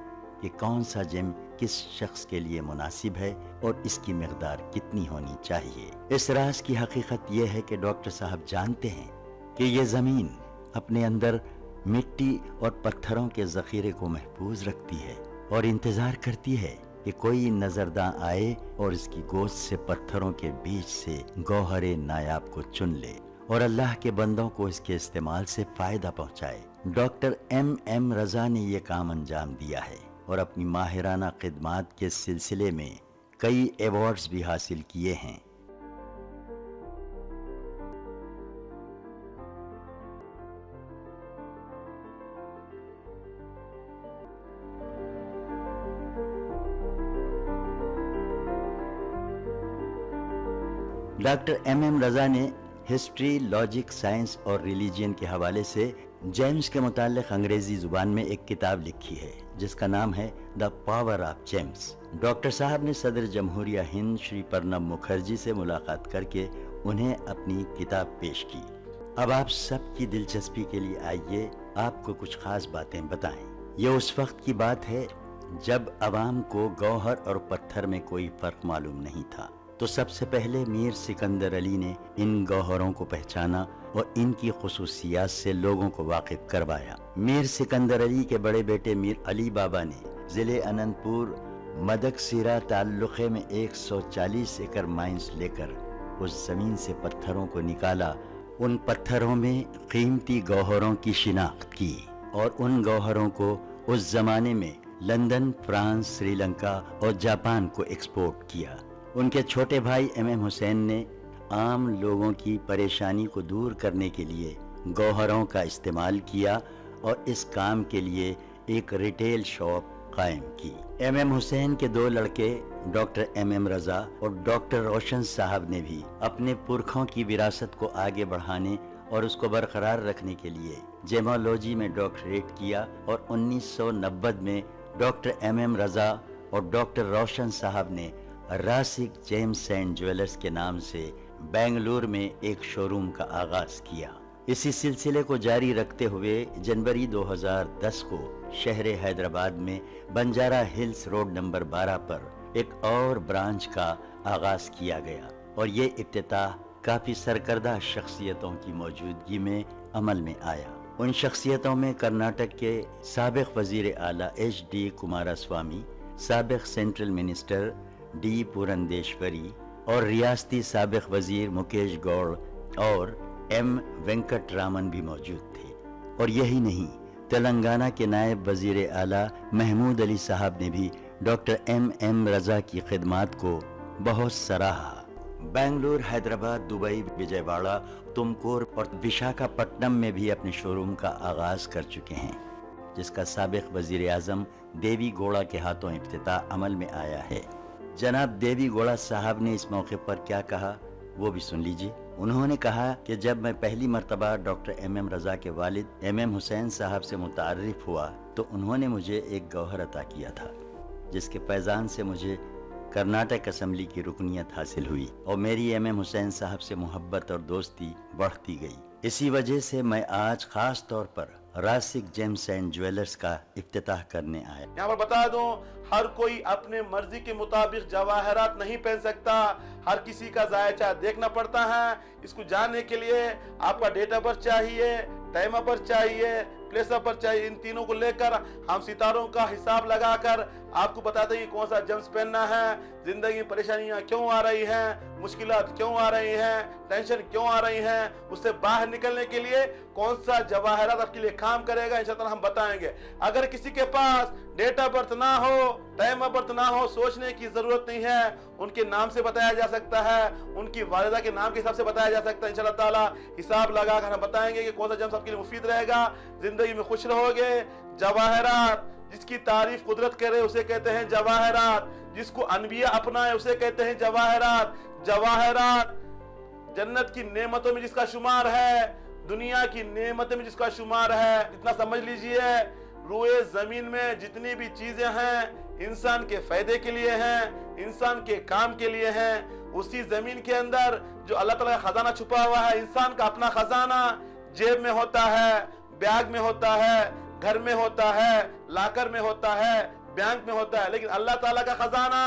कि कौन सा जेम किस शख्स के लिए मुनासिब है और इसकी मिकदार कितनी होनी चाहिए। इस राज की हकीकत यह है कि डॉक्टर साहब जानते हैं कि ये ज़मीन अपने अंदर मिट्टी और पत्थरों के ज़ख़ीरे को महफूज रखती है और इंतज़ार करती है कि कोई नजरदां आए और इसकी गोश्त से पत्थरों के बीच से गौहरे नायाब को चुन ले और अल्लाह के बंदों को इसके इस्तेमाल से फायदा पहुंचाए। डॉक्टर एम रजा ने ये काम अंजाम दिया है और अपनी माहिराना खिदमात के सिलसिले में कई अवार्ड्स भी हासिल किए हैं। डॉक्टर एम रजा ने हिस्ट्री, लॉजिक, साइंस और रिलीजन के हवाले से जेम्स के मुताल्लिक अंग्रेजी जुबान में एक किताब लिखी है जिसका नाम है the power of James. Doctor साहब ने सदर जमहूरिया हिंद श्री प्रणब मुखर्जी से मुलाकात करके उन्हें अपनी किताब पेश की। अब आप सबकी दिलचस्पी के लिए आइए आपको कुछ खास बातें बताएं। ये उस वक्त की बात है जब अवाम को गौहर और पत्थर में कोई फर्क मालूम नहीं था, तो सबसे पहले मीर सिकंदर अली ने इन गौहरों को पहचाना और इनकी खुसूसियात से लोगों को वाकिफ करवाया। मीर सिकंदर अली के बड़े बेटे मीर अली बाबा ने जिले अनंतपुर मदकसीरा ताल्लुक़े में 140 एकड़ माइंस लेकर उस जमीन से पत्थरों को निकाला, उन पत्थरों में कीमती गौहरों की शिनाख्त की और उन गौहरों को उस जमाने में लंदन, फ्रांस, श्रीलंका और जापान को एक्सपोर्ट किया। उनके छोटे भाई एम हुसैन ने आम लोगों की परेशानी को दूर करने के लिए गौहरों का इस्तेमाल किया और इस काम के लिए एक रिटेल शॉप कायम की। एम हुसैन के दो लड़के डॉक्टर एम रजा और डॉक्टर रोशन साहब ने भी अपने पुरखों की विरासत को आगे बढ़ाने और उसको बरकरार रखने के लिए जेमोलॉजी में डॉक्टरेट किया और 1990 में डॉक्टर एम रजा और डॉक्टर रोशन साहब ने रासिक जेम्स एंड ज्वेलर्स के नाम से बेंगलुरु में एक शोरूम का आगाज किया। इसी सिलसिले को जारी रखते हुए जनवरी 2010 को शहर हैदराबाद में बंजारा हिल्स रोड नंबर 12 पर एक और ब्रांच का आगाज किया गया और ये इफ्तिताह काफी सरकर्दा शख्सियतों की मौजूदगी में अमल में आया। उन शख्सियतों में कर्नाटक के साबिक वजीर आला HD कुमारस्वामी, साबिक सेंट्रल मिनिस्टर डी पुरंदेश्वरी और रियासती साबिक वजीर मुकेश गौड़ और एम वेंकट रामन भी मौजूद थे। और यही नहीं, तेलंगाना के नायब वजीर आला महमूद अली साहब ने भी डॉक्टर एम रजा की खिदमात को बहुत सराहा। बेंगलुरु, हैदराबाद, दुबई, विजयवाड़ा, तुमकुर और विशाखापट्टनम में भी अपने शोरूम का आगाज कर चुके हैं, जिसका साबिक वजीर आजम देवी गौड़ा के हाथों इफ्तिताह अमल में आया है। जनाब देवी गौड़ा साहब ने इस मौके पर क्या कहा वो भी सुन लीजिए। उन्होंने कहा कि जब मैं पहली मर्तबा डॉक्टर एम रजा के वालिद एम हुसैन साहब से मुतारिफ हुआ तो उन्होंने मुझे एक गौहर अता किया था, जिसके फैजान से मुझे कर्नाटक असम्बली की रुकनियत हासिल हुई और मेरी एम हुसैन साहब से मोहब्बत और दोस्ती बढ़ती गई। इसी वजह से मैं आज खास तौर पर रासिक जेम्स एंड ज्वेलर्स का इफ्तिताह करने आया। यहाँ पर बता दूं, हर कोई अपने मर्जी के मुताबिक जवाहरात नहीं पहन सकता, हर किसी का जायचा देखना पड़ता है। इसको जानने के लिए आपका डेट ऑफ बर्थ चाहिए, टाइम ऑफ बर्थ चाहिए, प्लेस ऑफ बर्थ चाहिए, इन तीनों को लेकर हम सितारों का हिसाब लगाकर आपको बताते हैं कि कौन सा जम्स पहनना है, जिंदगी में परेशानियां क्यों आ रही हैं, मुश्किलात क्यों आ रही हैं, टेंशन क्यों आ रही हैं, उससे बाहर निकलने के लिए कौन सा जवाहरात आपके लिए काम करेगा, इंशाअल्लाह हम बताएंगे। अगर किसी के पास डेट ऑफ बर्थ ना हो, टाइम ऑफ बर्थ ना हो, सोचने की जरूरत नहीं है, उनके नाम से बताया जा सकता है, उनकी वालिदा के नाम के हिसाब से बताया जा सकता है। इंशाअल्लाह ताला हिसाब लगाकर हम बताएंगे कि कौन सा जम्स आपके लिए मुफीद रहेगा, जिंदगी में खुश रहोगे। जवाहरात जिसकी तारीफ कुदरत करे उसे कहते हैं जवाहरात, जिसको अनबिया अपनाए उसे कहते हैं जवाहरात। जवाहरात जन्नत की नेमतों में जिसका शुमार है, दुनिया की नेमतों में जिसका शुमार है। इतना समझ लीजिए, रूए जमीन में जितनी भी चीजें हैं इंसान के फायदे के लिए हैं, इंसान के काम के लिए हैं। उसी जमीन के अंदर जो अल्लाह ताला का खजाना छुपा हुआ है, इंसान का अपना खजाना जेब में होता है, बैग में होता है, घर में होता है, लाकर में होता है, बैंक में होता है, लेकिन अल्लाह ताला का खजाना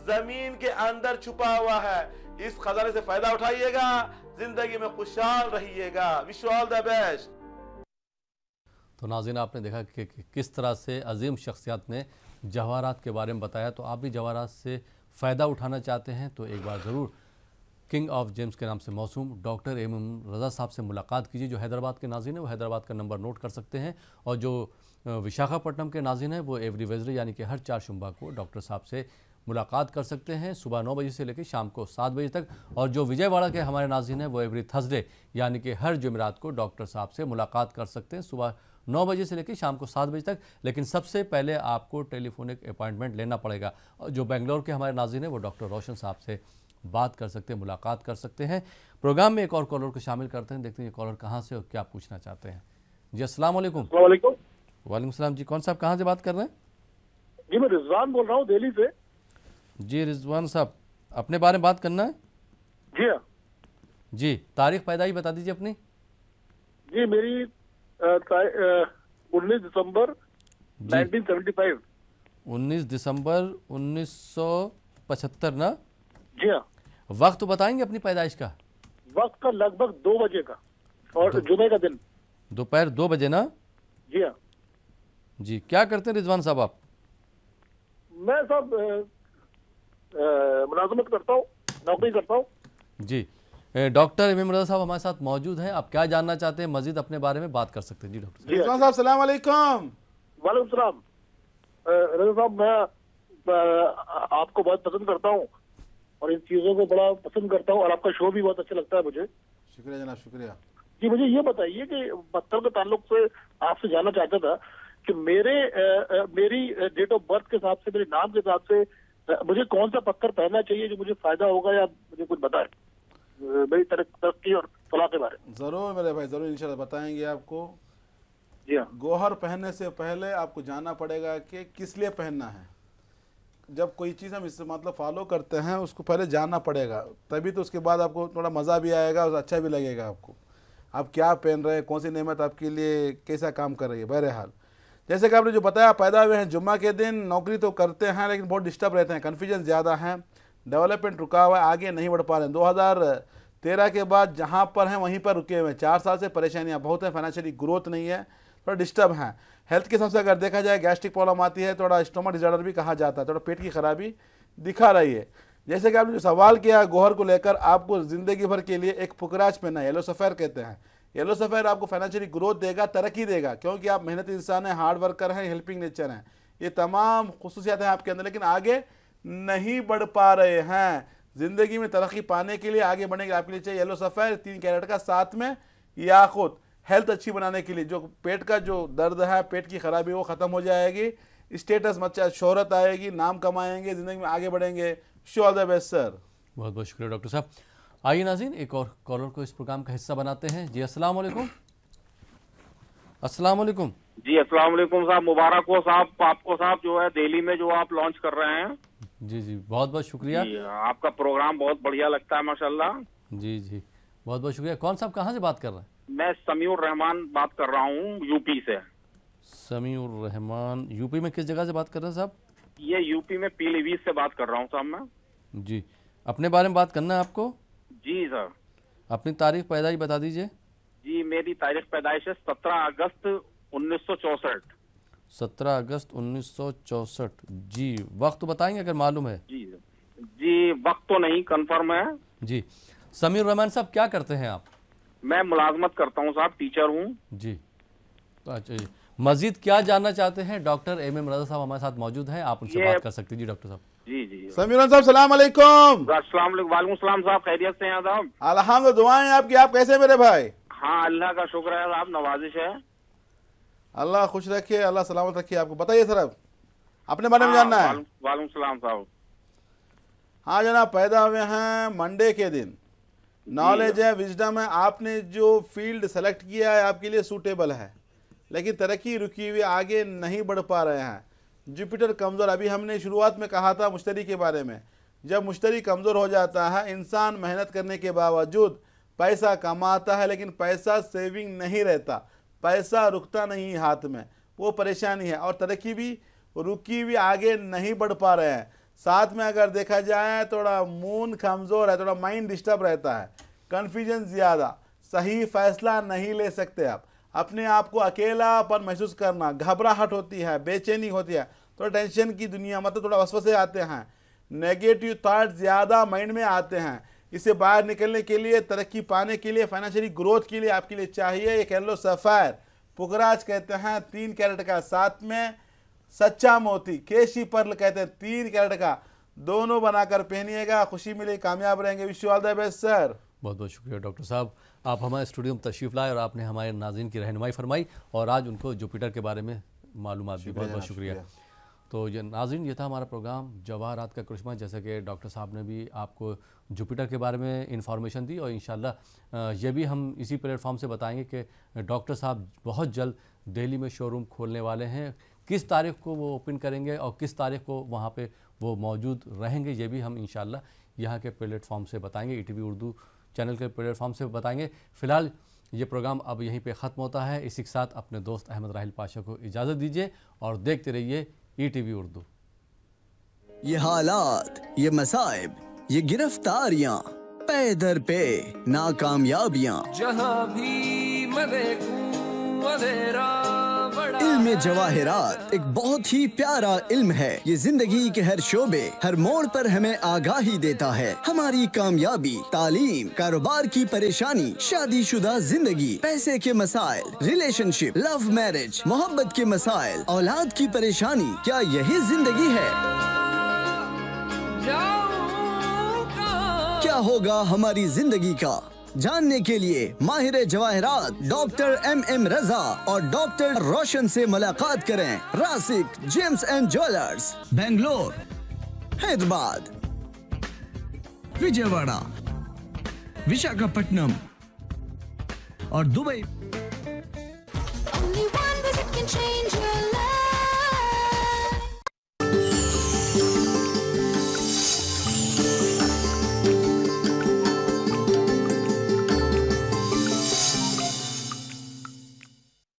जमीन के अंदर छुपा हुआ है। इस खजाने से फायदा उठाइएगा, जिंदगी में खुशहाल रहिएगा। Wish you all the best. तो नाज़रीन, आपने देखा कि किस तरह से अजीम शख्सियत ने जवाहरात के बारे में बताया। तो आप भी जवाहरात से फ़ायदा उठाना चाहते हैं तो एक बार ज़रूर किंग ऑफ जेम्स के नाम से मौसूम डॉक्टर एम रज़ा साहब से मुलाकात कीजिए। जो हैदराबाद के नाज़रीन हैं वो हैदराबाद का नंबर नोट कर सकते हैं, और जो विशाखापट्टनम के नाज़रीन हैं वो एवरी वेजडे यानी कि हर 4 शुम्बा को डॉक्टर साहब से मुलाकात कर सकते हैं, सुबह 9 बजे से लेकर शाम को 7 बजे तक। और जो विजयवाड़ा के हमारे नाज़रीन हैं वो एवरी थर्सडे यानी कि हर जुमेरात को डॉक्टर साहब से मुलाकात कर सकते हैं, सुबह 9 बजे से लेकर शाम को 7 बजे तक। लेकिन सबसे पहले आपको टेलीफोनिक अपॉइंटमेंट लेना पड़ेगा। और जो बेंगलोर के हमारे नाज़रीन हैं वो डॉक्टर रोशन साहब से बात कर सकते हैं, मुलाकात कर सकते हैं। प्रोग्राम में एक और कॉलर को शामिल करते हैं, देखते हैं ये कॉलर कहाँ से और क्या पूछना चाहते हैं। जी अस्सलाम वालेकुम। वालेकुम सलाम जी, कौन साहब कहाँ से बात कर रहे हैं? जी मैं रिजवान बोल रहा हूँ दिल्ली से। जी रिजवान साहब, अपने बारे में बात करना है? जी हाँ जी, तारीख पैदाइश बता दीजिए अपनी। जी मेरी 19 दिसंबर 1975। 19 दिसंबर 1975 ना? जी हाँ। वक्त बताएंगे अपनी पैदाइश का? वक्त का लगभग 2 बजे का, और जुमे का दिन दोपहर 2 बजे ना? जी हाँ। जी, क्या करते हैं रिजवान साहब आप? मैं सब मुलाजमत करता हूँ, नौकरी करता हूँ। जी, डॉक्टर एम रज़ा साहब हमारे साथ मौजूद हैं। आप क्या जानना चाहते हैं, मजीद अपने बारे में बात कर सकते हैं। जी डॉक्टर रिजवान साहब सलाम अलैकुम। वालेकुम सलाम। रज़ा साहब, मैं आपको बहुत पसंद करता हूँ और इन चीज़ों को बड़ा पसंद करता हूँ, और आपका शो भी बहुत अच्छा लगता है मुझे। शुक्रिया जनाब, शुक्रिया। जी मुझे ये बताइए कि पत्थर के ताल्लुक से आपसे जानना चाहता था कि मेरी डेट ऑफ बर्थ के हिसाब से, मेरे नाम के हिसाब से मुझे कौन सा पत्थर पहनना चाहिए जो मुझे फायदा होगा, या मुझे कुछ बताएं मेरी तरक्की और फलाह के बारे में। जरूर मेरे भाई, जरूर इंशाल्लाह बताएंगे आपको। जी हाँ। गोहर पहनने से पहले आपको जानना पड़ेगा कि किस लिए पहनना है। जब कोई चीज़ हम इससे मतलब फॉलो करते हैं उसको पहले जानना पड़ेगा, तभी तो उसके बाद आपको थोड़ा मज़ा भी आएगा और अच्छा भी लगेगा आपको। आप क्या पहन रहे हैं, कौन सी नेमत आपके लिए कैसा काम कर रही है। बहरहाल जैसे कि आपने जो बताया, पैदा हुए हैं जुम्मा के दिन, नौकरी तो करते हैं लेकिन बहुत डिस्टर्ब रहते हैं, कन्फ्यूजन ज़्यादा है, डेवलपमेंट रुका हुआ है, आगे नहीं बढ़ पा रहे हैं। 2013 के बाद जहाँ पर हैं वहीं पर रुके हुए हैं। 4 साल से परेशानियाँ बहुत हैं, फाइनेंशियली ग्रोथ नहीं है, थोड़ा डिस्टर्ब हैं। हेल्थ के हिसाब से अगर देखा जाए, गैस्ट्रिक प्रॉब्लम आती है, थोड़ा स्टोमक डिसऑर्डर भी कहा जाता है, थोड़ा पेट की खराबी दिखा रही है। जैसे कि आपने जो सवाल किया गोहर को लेकर, आपको ज़िंदगी भर के लिए एक पुकराज पहना है, येलो सफ़ेर कहते हैं। येलो सफ़ेर आपको फाइनेंशियली ग्रोथ देगा, तरक्की देगा, क्योंकि आप मेहनती इंसान हैं, हार्ड वर्कर हैं, हेल्पिंग नेचर हैं, ये तमाम खुसूसियात हैं आपके अंदर, लेकिन आगे नहीं बढ़ पा रहे हैं। ज़िंदगी में तरक्की पाने के लिए, आगे बढ़ने के लिए आपके लिए चाहिए येलो सफ़ेर 3 कैरेट का, साथ में याकूत। हेल्थ अच्छी बनाने के लिए, जो पेट का जो दर्द है, पेट की खराबी, वो ख़त्म हो जाएगी, स्टेटस अच्छा, शोहरत आएगी, नाम कमाएंगे, ज़िंदगी में आगे बढ़ेंगे। Show all the best sir. बहुत बहुत शुक्रिया डॉक्टर साहब। आइए नाज़रीन, एक और कॉलर को इस प्रोग्राम का हिस्सा बनाते हैं। जी अस्सलाम वालेकुम। अस्सलाम वालेकुम। जी अस्सलाम वालेकुम साहब, मुबारक हो साहब आपको साहब, जो है दिल्ली में जो आप लॉन्च कर रहे हैं। जी जी, बहुत बहुत शुक्रिया। आपका प्रोग्राम बहुत बढ़िया लगता है माशाल्लाह। जी जी, बहुत बहुत शुक्रिया। कौन साहब कहाँ से बात कर रहे हैं? मैं समीउर रहमान बात कर रहा हूँ, यूपी से। समीउर रहमान, यूपी में किस जगह से बात कर रहे हैं साहब? ये यूपी में पीलीभीत से बात कर रहा हूँ साहब मैं। जी, अपने बारे में बात करना है आपको? जी सर। अपनी तारीख पैदाइश बता दीजिए। जी मेरी तारीख पैदाइश है 17 अगस्त 1964। 17 अगस्त 1964। जी, वक्त बताएंगे अगर मालूम है? जी जी, वक्त तो नहीं कंफर्म है। जी, समीर रहमान साहब क्या करते हैं आप? मैं मुलाजमत करता हूँ साहब, टीचर हूँ। जी, तो अच्छा जी, मजीद क्या जानना चाहते हैं? डॉक्टर एम रजा साहब हमारे साथ मौजूद हैं, आप उनसे बात कर सकते हैं। जी डॉक्टर साहब। जी जी, समीर साहब सलाम अलैकुम। वालेकुम सलाम साहब, खैरियत से हैं साहब? अल्हम्दुलिल्लाह, दुआएं आपकी। आप कैसे मेरे भाई? हाँ, अल्लाह का शुक्र है साहब, नवाजिश है। अल्लाह खुश रखे, अल्लाह सलामत रखे आपको। बताइए सर, अब अपने बारे में जानना है। वालेकुम सलाम साहब। हाँ जनाब, पैदा हुए हैं मंडे के दिन। नॉलेज है, विजडम है, आपने जो फील्ड सेलेक्ट किया है आपके लिए सूटेबल है, लेकिन तरक्की रुकी हुई, आगे नहीं बढ़ पा रहे हैं। जुपिटर कमज़ोर, अभी हमने शुरुआत में कहा था मुश्तरी के बारे में। जब मुश्तरी कमज़ोर हो जाता है, इंसान मेहनत करने के बावजूद पैसा कमाता है लेकिन पैसा सेविंग नहीं रहता, पैसा रुकता नहीं हाथ में, वो परेशानी है। और तरक्की भी रुकी हुई, आगे नहीं बढ़ पा रहे हैं। साथ में अगर देखा जाए थोड़ा मून कमज़ोर है, थोड़ा माइंड डिस्टर्ब रहता है, कन्फ्यूजन ज़्यादा, सही फैसला नहीं ले सकते आप, अपने आप को अकेलापन महसूस करना, घबराहट होती है, बेचैनी होती है, थोड़ा टेंशन की दुनिया, मतलब थोड़ा वसवसे आते हैं, नेगेटिव थॉट ज़्यादा माइंड में आते हैं। इससे बाहर निकलने के लिए, तरक्की पाने के लिए, फाइनेंशियली ग्रोथ के लिए आपके लिए चाहिए एक येलो सफ़ायर, पुखराज कहते हैं 3 कैरेट का, साथ में सच्चा मोती, केशी पर्ल कहते हैं 3 कैरेट का, दोनों बनाकर पहनिएगा, खुशी मिले, कामयाब रहेंगे। Wish you all the best sir. बहुत बहुत शुक्रिया डॉक्टर साहब, आप हमारे स्टूडियो में तशरीफ़ लाए और आपने हमारे नाज़रीन की रहनुमाई फरमाई और आज उनको जुपिटर के बारे में मालूमात दी। बहुत बहुत शुक्रिया। तो ये नाज़रीन, ये था हमारा प्रोग्राम जवाहरात का करिश्मा। जैसे कि डॉक्टर साहब ने भी आपको जुपिटर के बारे में इंफॉर्मेशन दी और इंशाल्लाह ये भी हम इसी प्लेटफॉर्म से बताएंगे कि डॉक्टर साहब बहुत जल्द दिल्ली में शोरूम खोलने वाले हैं। किस तारीख़ को वो ओपन करेंगे और किस तारीख़ को वहाँ पे वो मौजूद रहेंगे, ये भी हम इंशाल्लाह यहाँ के प्लेटफॉर्म से बताएंगे, ETV उर्दू चैनल के प्लेटफॉर्म से बताएंगे। फ़िलहाल ये प्रोग्राम अब यहीं पे ख़त्म होता है। इसी के साथ अपने दोस्त अहमद राहिल पाशा को इजाज़त दीजिए और देखते रहिए ETV उर्दू। ये हालात, ये मसाइब, ये गिरफ्तारियां, पे दर पे नाकामयाबियां, जहां भी मैं देखूं अंधेरा बड़ा। इल्म जवाहिरात एक बहुत ही प्यारा इल्म है। ये जिंदगी के हर शोबे, हर मोड़ पर हमें आगाही देता है। हमारी कामयाबी, तालीम, कारोबार की परेशानी, शादीशुदा जिंदगी, पैसे के मसाइल, रिलेशनशिप, लव मैरिज, मोहब्बत के मसाइल, औलाद की परेशानी, क्या यही जिंदगी है? क्या होगा हमारी जिंदगी का? जानने के लिए माहिर जवाहिरात डॉक्टर MM रजा और डॉक्टर रोशन से मुलाकात करें। Rasik gems and jewellers, Bangalore, Hyderabad, Vijayawada, Visakhapatnam और दुबई।